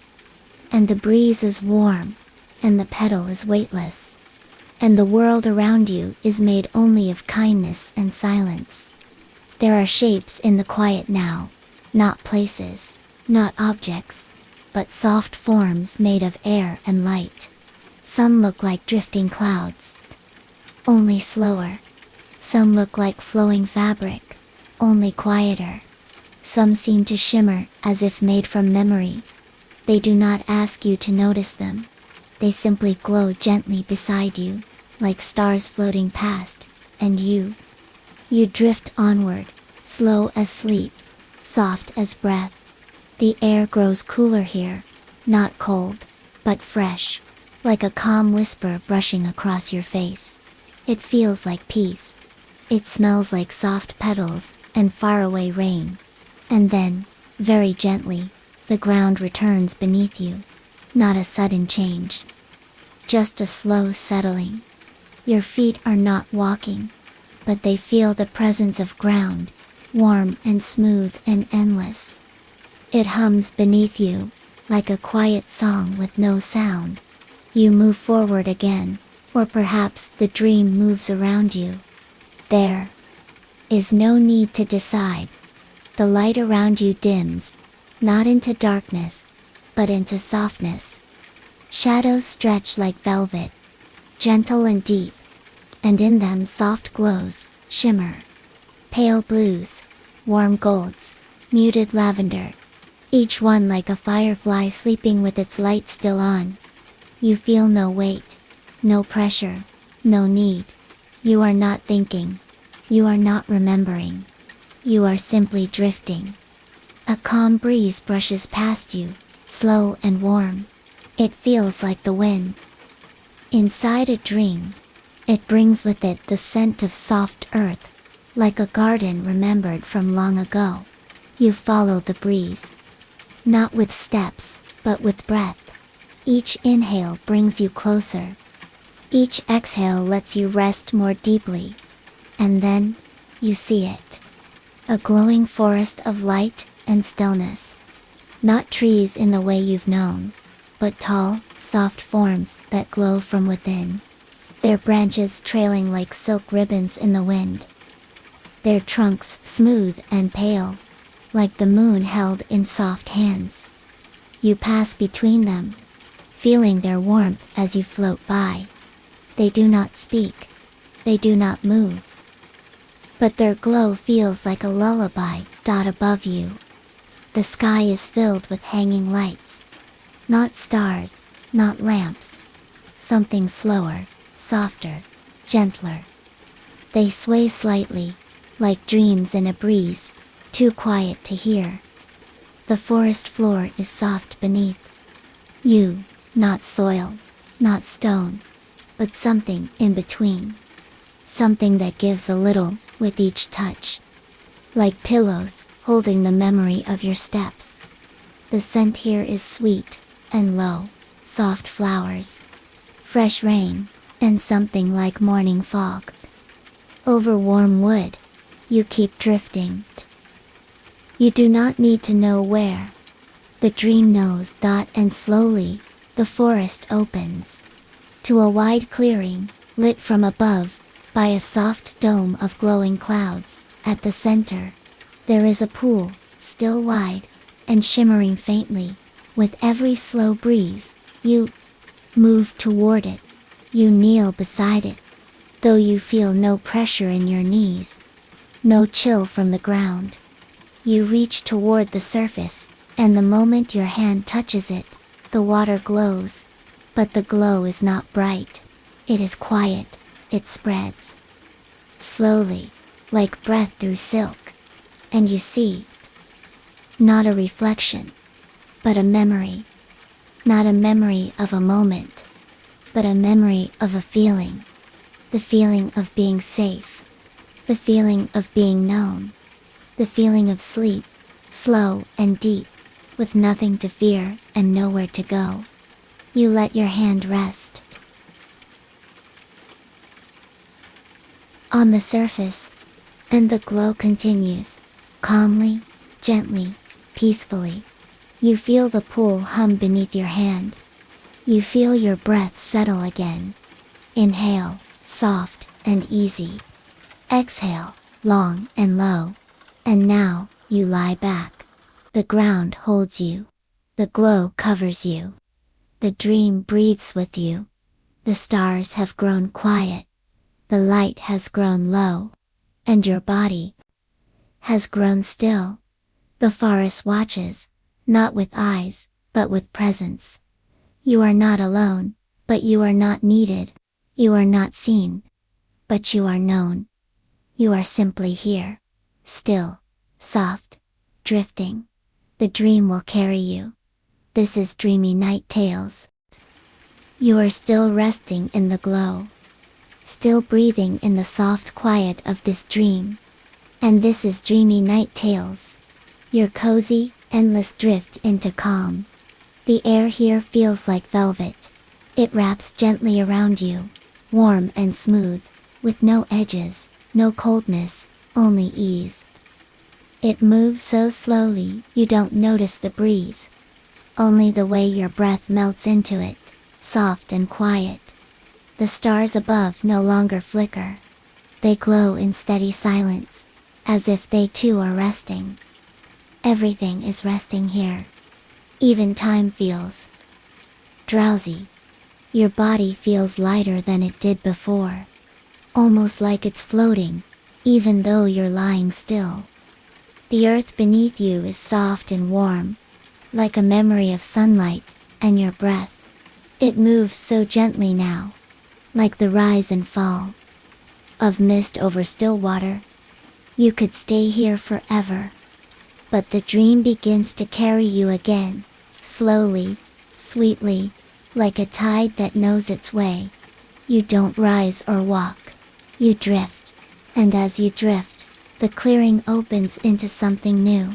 And the breeze is warm, and the petal is weightless. And the world around you is made only of kindness and silence. There are shapes in the quiet now, not places, not objects, but soft forms made of air and light. Some look like drifting clouds, only slower. Some look like flowing fabric, only quieter. Some seem to shimmer as if made from memory. They do not ask you to notice them. They simply glow gently beside you, like stars floating past, and you drift onward, slow as sleep, soft as breath. The air grows cooler here, not cold, but fresh, like a calm whisper brushing across your face. It feels like peace. It smells like soft petals and faraway rain. And then, very gently, the ground returns beneath you. Not a sudden change, just a slow settling. Your feet are not walking, but they feel the presence of ground, warm and smooth and endless. It hums beneath you, like a quiet song with no sound. You move forward again, or perhaps the dream moves around you. There is no need to decide. The light around you dims, not into darkness, but into softness. Shadows stretch like velvet, gentle and deep, and in them soft glows shimmer. Pale blues, warm golds, muted lavender, each one like a firefly sleeping with its light still on. You feel no weight, no pressure, no need. You are not thinking. You are not remembering. You are simply drifting. A calm breeze brushes past you, slow and warm. It feels like the wind. Inside a dream, it brings with it the scent of soft earth, like a garden remembered from long ago. You follow the breeze, not with steps, but with breath. Each inhale brings you closer. Each exhale lets you rest more deeply. And then, you see it. A glowing forest of light and stillness. Not trees in the way you've known, but tall, soft forms that glow from within. Their branches trailing like silk ribbons in the wind. Their trunks smooth and pale, like the moon held in soft hands. You pass between them, feeling their warmth as you float by. They do not speak. They do not move. But their glow feels like a lullaby above you. The sky is filled with hanging lights. Not stars, not lamps. Something slower, softer, gentler. They sway slightly, like dreams in a breeze, too quiet to hear. The forest floor is soft beneath you, not soil, not stone, but something in between. Something that gives a little with each touch. Like pillows, holding the memory of your steps. The scent here is sweet and low, soft flowers, fresh rain, and something like morning fog. Over warm wood, you keep drifting. You do not need to know where. The dream knows. And slowly, the forest opens to a wide clearing, lit from above by a soft dome of glowing clouds. At the center, there is a pool, still wide and shimmering faintly. With every slow breeze, you move toward it. You kneel beside it, though you feel no pressure in your knees, no chill from the ground. You reach toward the surface, and the moment your hand touches it, the water glows. But the glow is not bright. It is quiet. It spreads slowly, like breath through silk. And you see, not a reflection, but a memory. Not a memory of a moment, but a memory of a feeling. The feeling of being safe. The feeling of being known. The feeling of sleep, slow and deep, with nothing to fear and nowhere to go. You let your hand rest on the surface, and the glow continues, calmly, gently, peacefully. You feel the pool hum beneath your hand. You feel your breath settle again. Inhale, soft and easy. Exhale, long and low. And now, you lie back. The ground holds you. The glow covers you. The dream breathes with you. The stars have grown quiet. The light has grown low. And your body has grown still. The forest watches, not with eyes, but with presence. You are not alone, but you are not needed. You are not seen, but you are known. You are simply here. Still, soft, drifting. The dream will carry you. This is Dreamy Night Tales. You are still resting in the glow. Still breathing in the soft quiet of this dream. And this is Dreamy Night Tales. Your cozy, endless drift into calm. The air here feels like velvet. It wraps gently around you, warm and smooth, with no edges, no coldness, only ease. It moves so slowly, you don't notice the breeze. Only the way your breath melts into it, soft and quiet. The stars above no longer flicker. They glow in steady silence, as if they too are resting. Everything is resting here. Even time feels drowsy. Your body feels lighter than it did before. Almost like it's floating, even though you're lying still. The earth beneath you is soft and warm, like a memory of sunlight and your breath. It moves so gently now, like the rise and fall of mist over still water. You could stay here forever. But the dream begins to carry you again, slowly, sweetly, like a tide that knows its way. You don't rise or walk. You drift. And as you drift, The clearing opens into something new.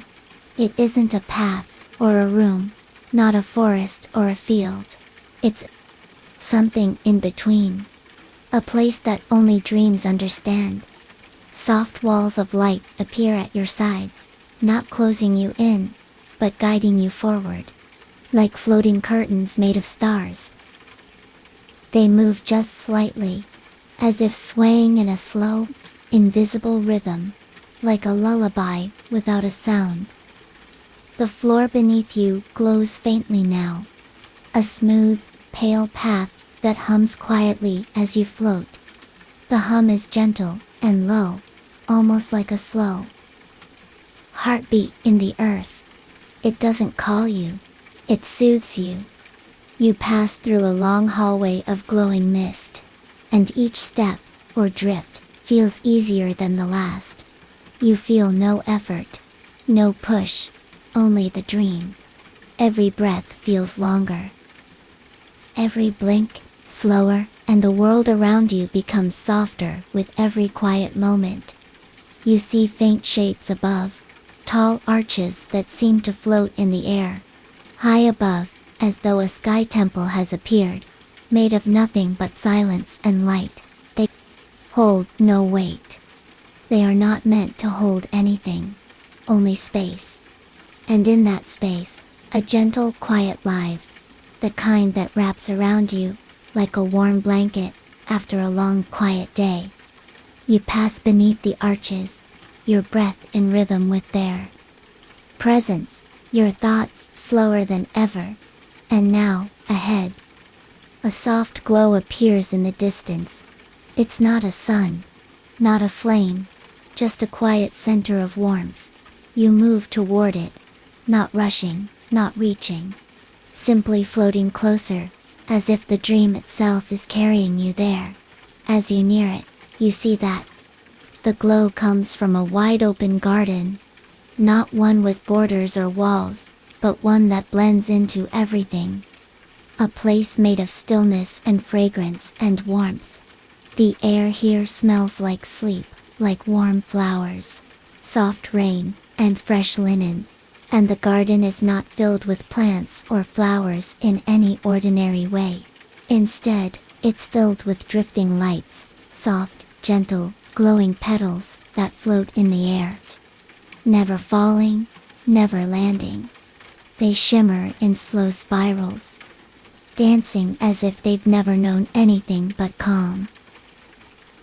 It isn't a path, or a room, not a forest or a field. It's something in between. A place that only dreams understand. Soft walls of light appear at your sides, not closing you in, but guiding you forward. Like floating curtains made of stars. They move just slightly, as if swaying in a slow, invisible rhythm, like a lullaby without a sound. The floor beneath you glows faintly now. A smooth, pale path that hums quietly as you float. The hum is gentle and low, almost like a slow heartbeat in the earth. It doesn't call you, it soothes you. You pass through a long hallway of glowing mist, and each step, or drift, feels easier than the last. You feel no effort, no push, only the dream. Every breath feels longer. Every blink, slower, and the world around you becomes softer with every quiet moment. You see faint shapes above, tall arches that seem to float in the air. High above, as though a sky temple has appeared, made of nothing but silence and light. They hold no weight. They are not meant to hold anything, only space. And in that space, a gentle, quiet lives, the kind that wraps around you, like a warm blanket, after a long, quiet day. You pass beneath the arches, your breath in rhythm with their presence, your thoughts slower than ever. And now, ahead, a soft glow appears in the distance. It's not a sun, not a flame, just a quiet center of warmth. You move toward it, not rushing, not reaching, simply floating closer, as if the dream itself is carrying you there. As you near it, you see that the glow comes from a wide open garden, not one with borders or walls, but one that blends into everything. A place made of stillness and fragrance and warmth. The air here smells like sleep, like warm flowers, soft rain, and fresh linen. And the garden is not filled with plants or flowers in any ordinary way. Instead, it's filled with drifting lights, soft, gentle, glowing petals that float in the air. Never falling, never landing. They shimmer in slow spirals, dancing as if they've never known anything but calm.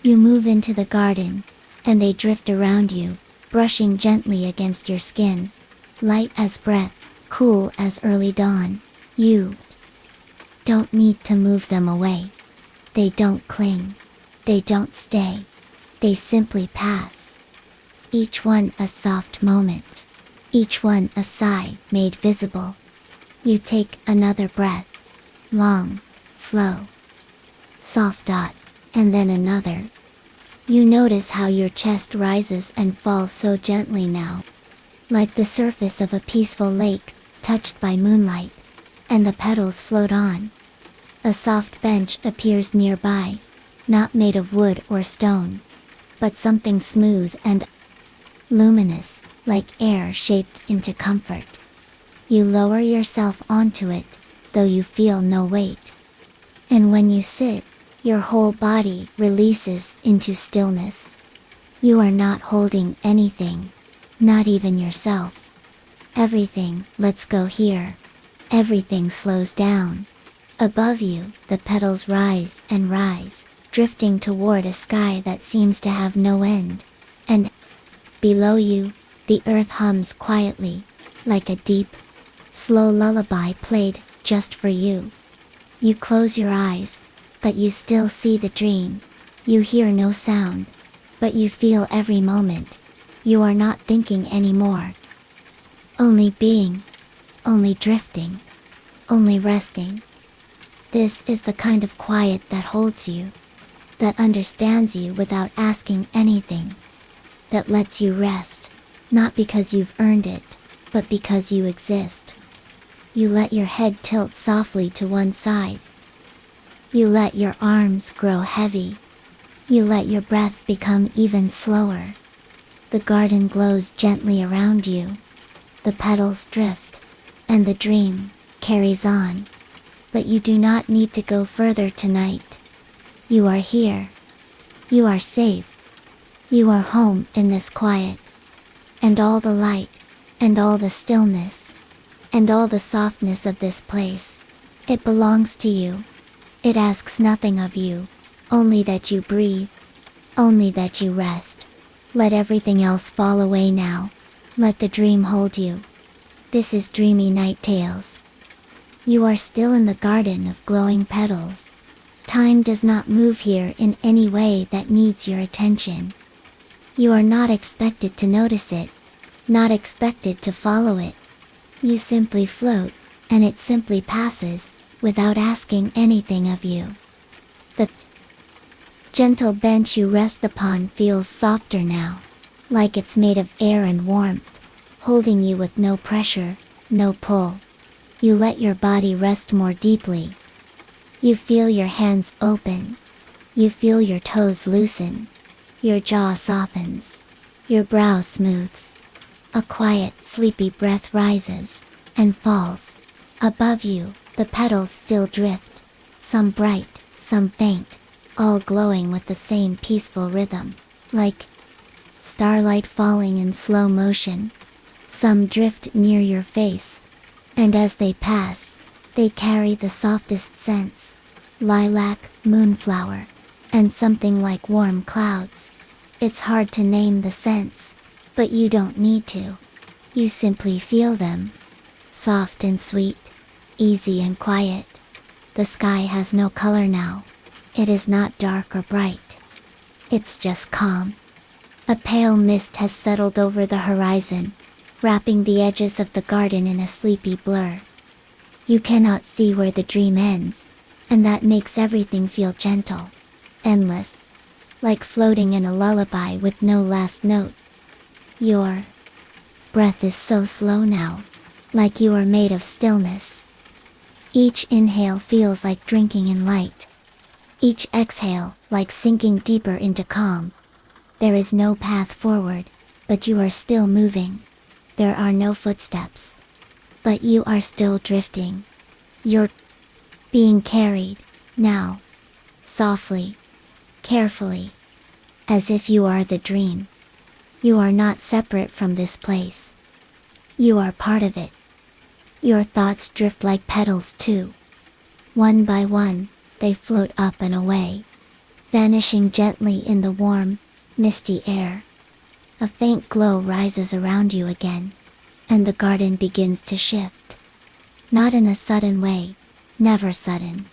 You move into the garden, and they drift around you, brushing gently against your skin. Light as breath, cool as early dawn. You don't need to move them away. They don't cling. They don't stay. They simply pass. Each one a soft moment. Each one a sigh made visible. You take another breath. Long, slow, soft dot, and then another. You notice how your chest rises and falls so gently now. Like the surface of a peaceful lake, touched by moonlight, and the petals float on. A soft bench appears nearby, not made of wood or stone, but something smooth and luminous, like air shaped into comfort. You lower yourself onto it, though you feel no weight. And when you sit, your whole body releases into stillness. You are not holding anything. Not even yourself. Everything lets go here. Everything slows down. Above you, the petals rise and rise, drifting toward a sky that seems to have no end. And below you, the earth hums quietly, like a deep, slow lullaby played just for you. You close your eyes, but you still see the dream. You hear no sound, but you feel every moment. You are not thinking anymore. Only being. Only drifting. Only resting. This is the kind of quiet that holds you. That understands you without asking anything. That lets you rest. Not because you've earned it, but because you exist. You let your head tilt softly to one side. You let your arms grow heavy. You let your breath become even slower. The garden glows gently around you. The petals drift, and the dream carries on. But you do not need to go further tonight. You are here. You are safe. You are home in this quiet. And all the light, and all the stillness, and all the softness of this place, it belongs to you. It asks nothing of you, only that you breathe, only that you rest. Let everything else fall away now. Let the dream hold you. This is Dreamy Night Tales. You are still in the garden of glowing petals. Time does not move here in any way that needs your attention. You are not expected to notice it, not expected to follow it. You simply float, and it simply passes, without asking anything of you. The gentle bench you rest upon feels softer now, like it's made of air and warmth, holding you with no pressure, no pull. You let your body rest more deeply. You feel your hands open. You feel your toes loosen. Your jaw softens. Your brow smooths. A quiet, sleepy breath rises and falls. Above you, the petals still drift, some bright, some faint, all glowing with the same peaceful rhythm, like starlight falling in slow motion. Some drift near your face, and as they pass, they carry the softest scents, lilac, moonflower, and something like warm clouds. It's hard to name the scents, but you don't need to. You simply feel them. Soft and sweet, easy and quiet. The sky has no color now. It is not dark or bright. It's just calm. A pale mist has settled over the horizon, wrapping the edges of the garden in a sleepy blur. You cannot see where the dream ends, and that makes everything feel gentle, endless, like floating in a lullaby with no last note. Your breath is so slow now, like you are made of stillness. Each inhale feels like drinking in light. Each exhale like sinking deeper into calm. There is no path forward, but you are still moving. There are no footsteps, but you are still drifting. You're being carried, now, softly, carefully, as if you are the dream. You are not separate from this place. You are part of it. Your thoughts drift like petals too. One by one, they float up and away, vanishing gently in the warm, misty air. A faint glow rises around you again, and the garden begins to shift. Not in a sudden way, never sudden,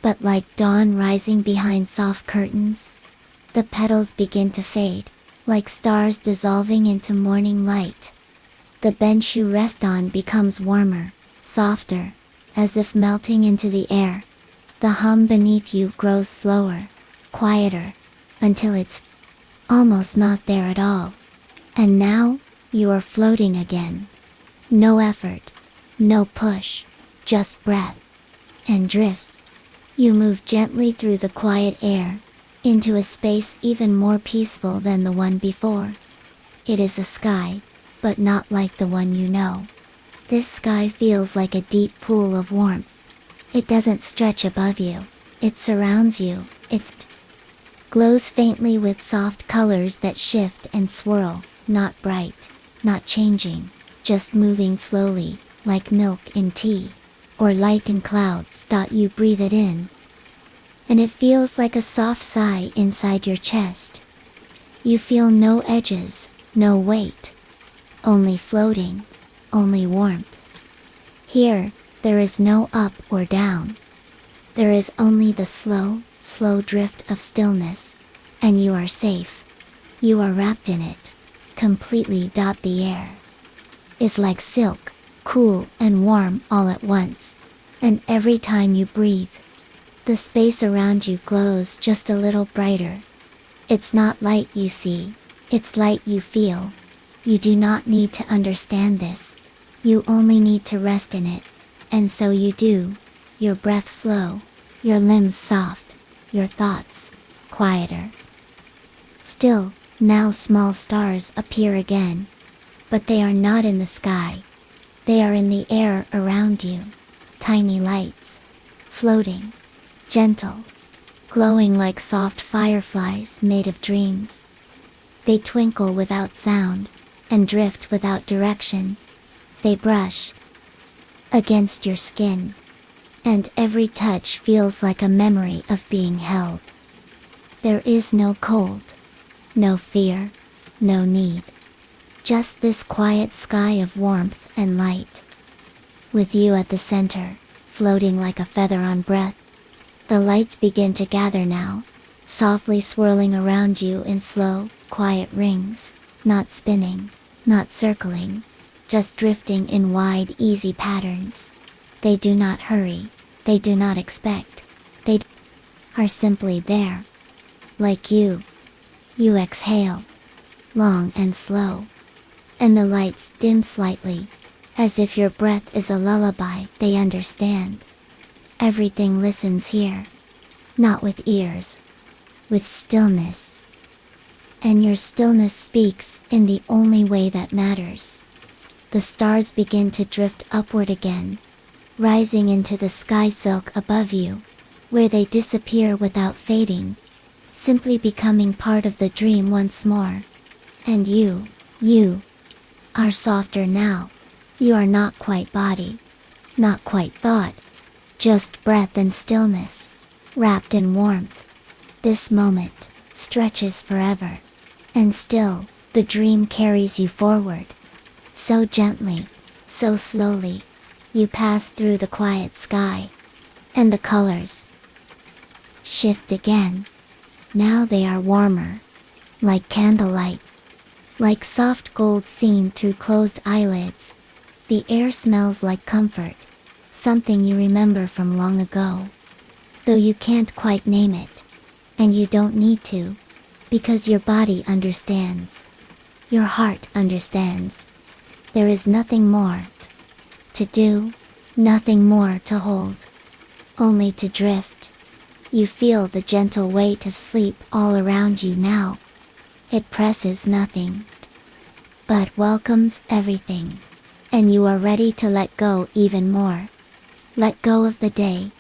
but like dawn rising behind soft curtains. The petals begin to fade, like stars dissolving into morning light. The bench you rest on becomes warmer, softer, as if melting into the air. The hum beneath you grows slower, quieter, until it's almost not there at all. And now, you are floating again. No effort, no push, just breath and drifts. You move gently through the quiet air, into a space even more peaceful than the one before. It is a sky, but not like the one you know. This sky feels like a deep pool of warmth. It doesn't stretch above you, it surrounds you. It glows faintly with soft colors that shift and swirl, not bright, not changing, just moving slowly, like milk in tea, or light in clouds. You breathe it in, and it feels like a soft sigh inside your chest. You feel no edges, no weight, only floating, only warmth. Here, there is no up or down. There is only the slow, slow drift of stillness, and you are safe. You are wrapped in it, completely. The air is like silk, cool and warm all at once, and every time you breathe, the space around you glows just a little brighter. It's not light you see, it's light you feel. You do not need to understand this. You only need to rest in it. And so you do. Your breath slow, your limbs soft, your thoughts quieter. Still, Now small stars appear again, but they are not in the sky. They are in the air around you. Tiny lights, floating, gentle, glowing like soft fireflies made of dreams. They twinkle without sound, and drift without direction. They brush against your skin, and every touch feels like a memory of being held. There is no cold, no fear, no need. Just this quiet sky of warmth and light. With you at the center, floating like a feather on breath. The lights begin to gather now, softly swirling around you in slow, quiet rings, not spinning, not circling, just drifting in wide, easy patterns. They do not hurry, they do not expect, they are simply there. Like you. You exhale, long and slow, and the lights dim slightly, as if your breath is a lullaby. They understand. Everything listens here, not with ears, with stillness. And your stillness speaks in the only way that matters. The stars begin to drift upward again, rising into the sky silk above you, where they disappear without fading, simply becoming part of the dream once more. And you are softer now. You are not quite body, not quite thought, just breath and stillness, wrapped in warmth. This moment stretches forever, and still, the dream carries you forward. So gently, so slowly, you pass through the quiet sky, and the colors shift again. Now they are warmer, like candlelight, like soft gold seen through closed eyelids. The air smells like comfort, something you remember from long ago. Though you can't quite name it, and you don't need to, because your body understands. Your heart understands. There is nothing more to do, nothing more to hold, only to drift. You feel the gentle weight of sleep all around you now. It presses nothing, but welcomes everything. And you are ready to let go even more. Let go of the day.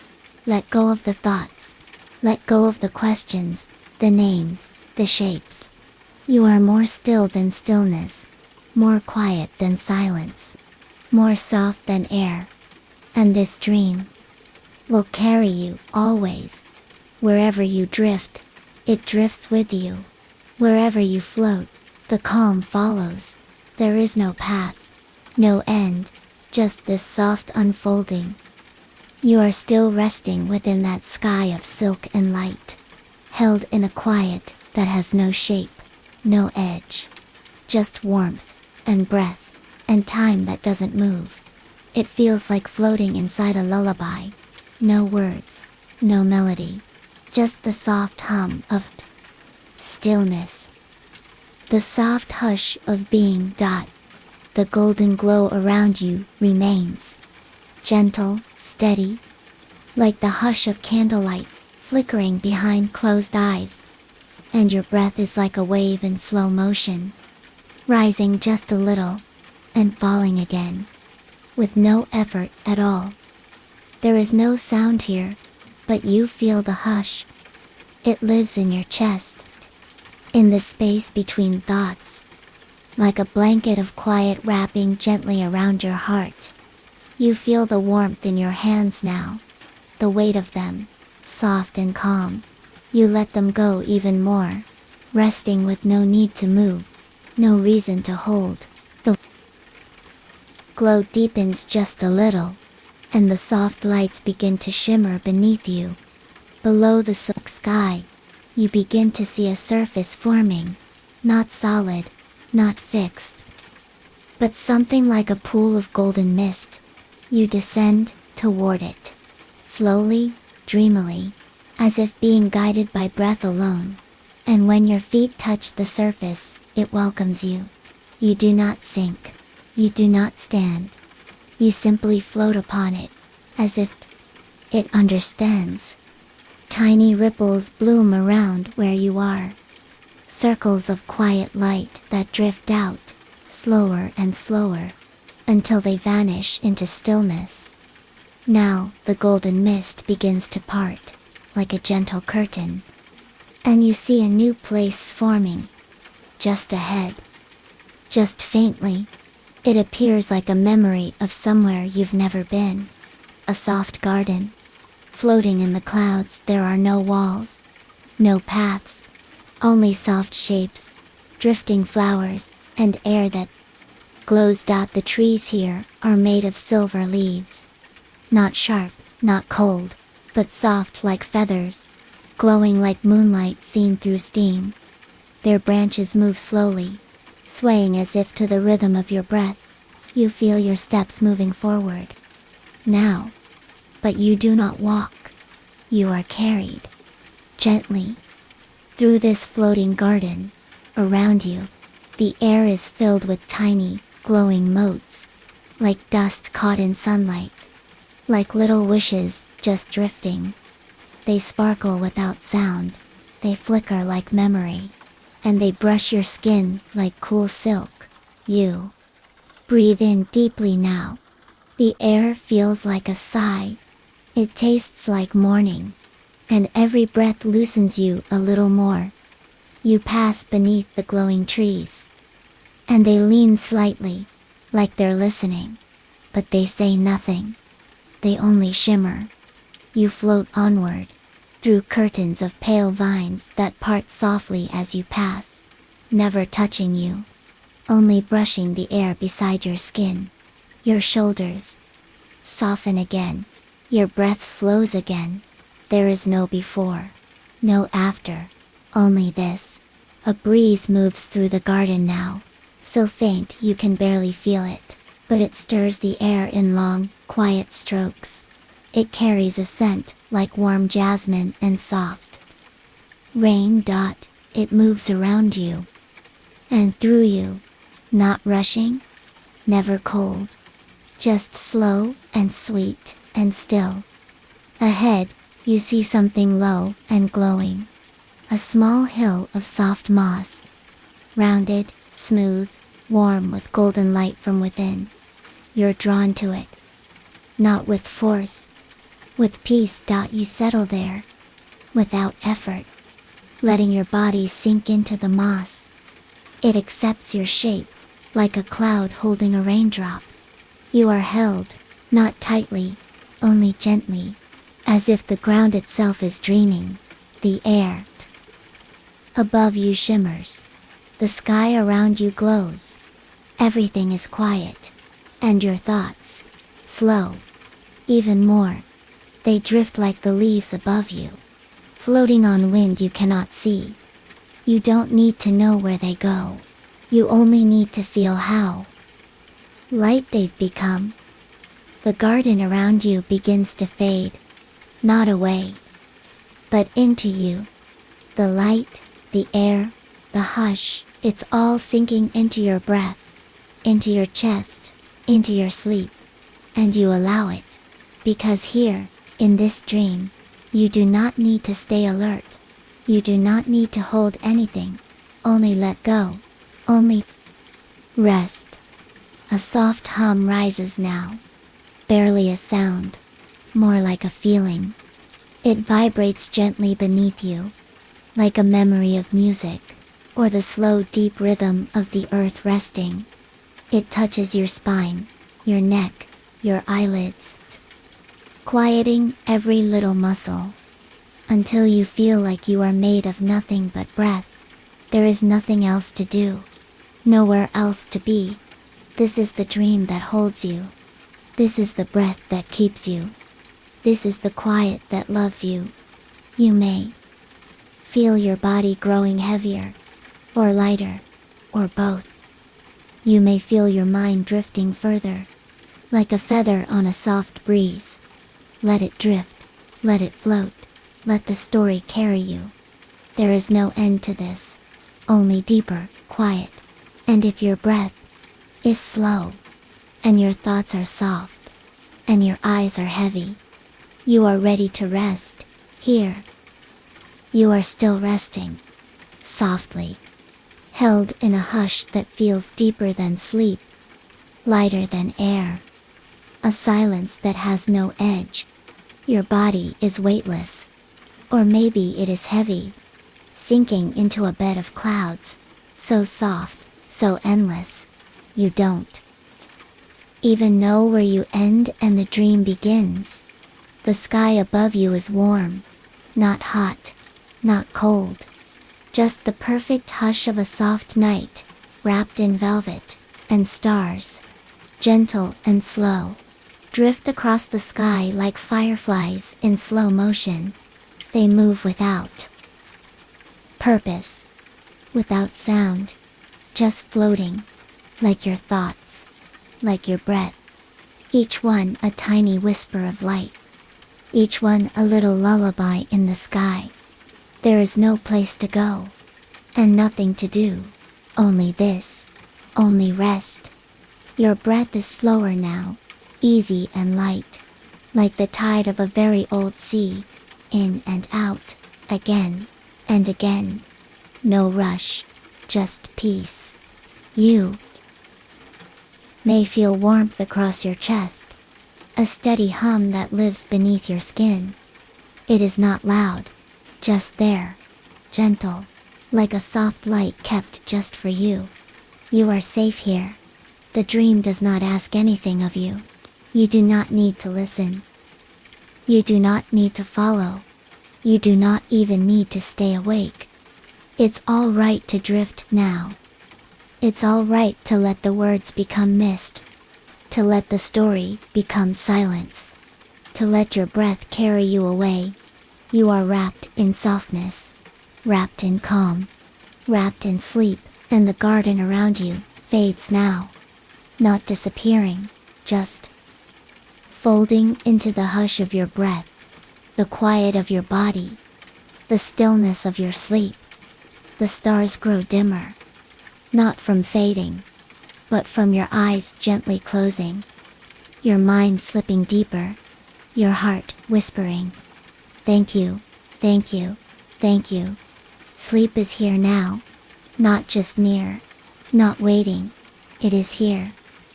Let go of the thoughts. Let go of the questions, the names, the shapes. You are more still than stillness, more quiet than silence, more soft than air. And this dream will carry you always. Wherever you drift, it drifts with you. Wherever you float, the calm follows. There is no path, no end, just this soft unfolding. You are still resting within that sky of silk and light, held in a quiet that has no shape, no edge. Just warmth, and breath, and time that doesn't move. It feels like floating inside a lullaby. No words, no melody, just the soft hum of stillness. The soft hush of being. The golden glow around you remains. Gentle, steady, like the hush of candlelight, flickering behind closed eyes. And your breath is like a wave in slow motion, rising just a little, and falling again, with no effort at all. There is no sound here, but you feel the hush. It lives in your chest, in the space between thoughts, like a blanket of quiet wrapping gently around your heart. You feel the warmth in your hands now, the weight of them, soft and calm. You let them go even more, resting with no need to move, no reason to hold. The glow deepens just a little, and the soft lights begin to shimmer beneath you. Below the silk sky, you begin to see a surface forming, not solid, not fixed, but something like a pool of golden mist. You descend toward it, slowly, dreamily, as if being guided by breath alone. And when your feet touch the surface, it welcomes you. You do not sink, you do not stand. You simply float upon it, as if it understands. Tiny ripples bloom around where you are. circles of quiet light that drift out, slower and slower, until they vanish into stillness. Now, the golden mist begins to part, like a gentle curtain, and you see a new place forming, just ahead. Just faintly, it appears like a memory of somewhere you've never been. A soft garden. Floating in the clouds, there are no walls, no paths, only soft shapes, drifting flowers, and air that glows. The trees here are made of silver leaves. Not sharp, not cold, but soft like feathers, glowing like moonlight seen through steam. Their branches move slowly, swaying as if to the rhythm of your breath. You feel your steps moving forward. Now. But you do not walk. You are carried. Gently. Through this floating garden. Around you. The air is filled with tiny, glowing motes. Like dust caught in sunlight. Like little wishes, just drifting. They sparkle without sound. They flicker like memory. And they brush your skin like cool silk. You breathe in deeply now. The air feels like a sigh. It tastes like morning. And every breath loosens you a little more. You pass beneath the glowing trees. And they lean slightly, like they're listening. But they say nothing. They only shimmer. You float onward, through curtains of pale vines that part softly as you pass, never touching you, only brushing the air beside your skin. Your shoulders soften again, your breath slows again. There is no before, no after, only this. A breeze moves through the garden now, so faint you can barely feel it, but it stirs the air in long, quiet strokes. It carries a scent like warm jasmine and soft rain. It moves around you and through you, not rushing, never cold, just slow and sweet and still. Ahead, you see something low and glowing. A small hill of soft moss. Rounded, smooth, warm with golden light from within. You're drawn to it. Not with force. With peace. You settle there. Without effort. Letting your body sink into the moss. It accepts your shape, like a cloud holding a raindrop. You are held, not tightly, only gently, as if the ground itself is dreaming. The air above you shimmers. The sky around you glows. Everything is quiet. And your thoughts, slow. Even more. They drift like the leaves above you, floating on wind you cannot see. You don't need to know where they go. You only need to feel how light they've become. The garden around you begins to fade. Not away, but into you. The light, the air, the hush, it's all sinking into your breath, into your chest, into your sleep. And you allow it. Because here, in this dream, you do not need to stay alert. You do not need to hold anything. Only let go. Only rest. A soft hum rises now. Barely a sound. More like a feeling. It vibrates gently beneath you. Like a memory of music. Or the slow deep rhythm of the earth resting. It touches your spine, your neck, your eyelids. Quieting every little muscle. Until you feel like you are made of nothing but breath. There is nothing else to do. Nowhere else to be. This is the dream that holds you. This is the breath that keeps you. This is the quiet that loves you. You may feel your body growing heavier, or lighter, or both. You may feel your mind drifting further, like a feather on a soft breeze. Let it drift, let it float, let the story carry you. There is no end to this, only deeper, quiet. And if your breath is slow, and your thoughts are soft, and your eyes are heavy, you are ready to rest. Here, you are still resting, softly, held in a hush that feels deeper than sleep, lighter than air. A silence that has no edge. Your body is weightless. Or maybe it is heavy, sinking into a bed of clouds, so soft, so endless, you don't even know where you end and the dream begins. The sky above you is warm, not hot, not cold, just the perfect hush of a soft night, wrapped in velvet, and stars, gentle and slow, drift across the sky like fireflies in slow motion. They move without purpose, without sound, just floating, like your thoughts, like your breath. Each one a tiny whisper of light. Each one a little lullaby in the sky. There is no place to go, and nothing to do, only this, only rest. Your breath is slower now, easy and light, like the tide of a very old sea, in and out, again, and again. No rush, just peace. You may feel warmth across your chest, a steady hum that lives beneath your skin. It is not loud, just there, gentle, like a soft light kept just for you. You are safe here. The dream does not ask anything of you. You do not need to listen. You do not need to follow. You do not even need to stay awake. It's all right to drift now. It's all right to let the words become mist, to let the story become silence, to let your breath carry you away. You are wrapped in softness, wrapped in calm, wrapped in sleep, and the garden around you fades now. Not disappearing, just folding into the hush of your breath, the quiet of your body, the stillness of your sleep. The stars grow dimmer, not from fading, but from your eyes gently closing, your mind slipping deeper, your heart whispering, "Thank you, thank you, thank you." Sleep is here now, not just near, not waiting, it is here.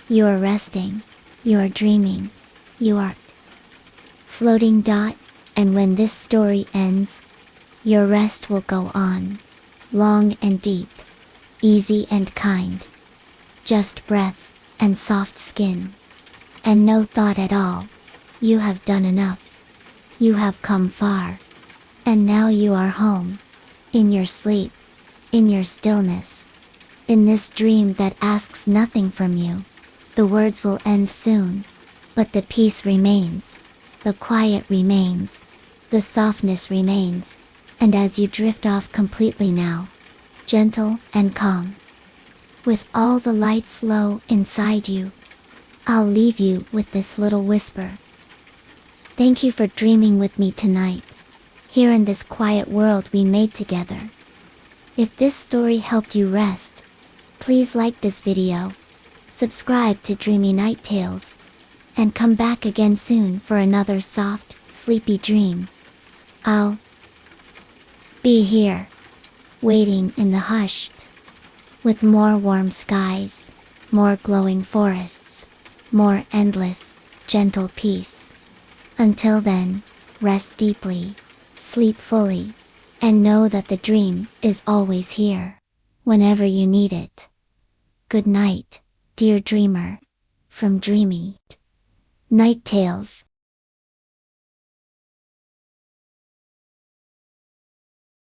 You are resting, you are dreaming, you are floating dot, and when this story ends, your rest will go on, long and deep, easy and kind. Just breath, and soft skin, and no thought at all. You have done enough. You have come far. And now you are home. In your sleep. In your stillness. In this dream that asks nothing from you. The words will end soon. But the peace remains. The quiet remains. The softness remains. And as you drift off completely now, gentle and calm, with all the lights low inside you, I'll leave you with this little whisper. Thank you for dreaming with me tonight, here in this quiet world we made together. If this story helped you rest, please like this video, subscribe to Dreamy Night Tales, and come back again soon for another soft, sleepy dream. I'll be here, waiting in the hush, with more warm skies, more glowing forests, more endless, gentle peace. Until then, rest deeply, sleep fully, and know that the dream is always here, whenever you need it. Good night, dear dreamer, from Dreamy Night Tales.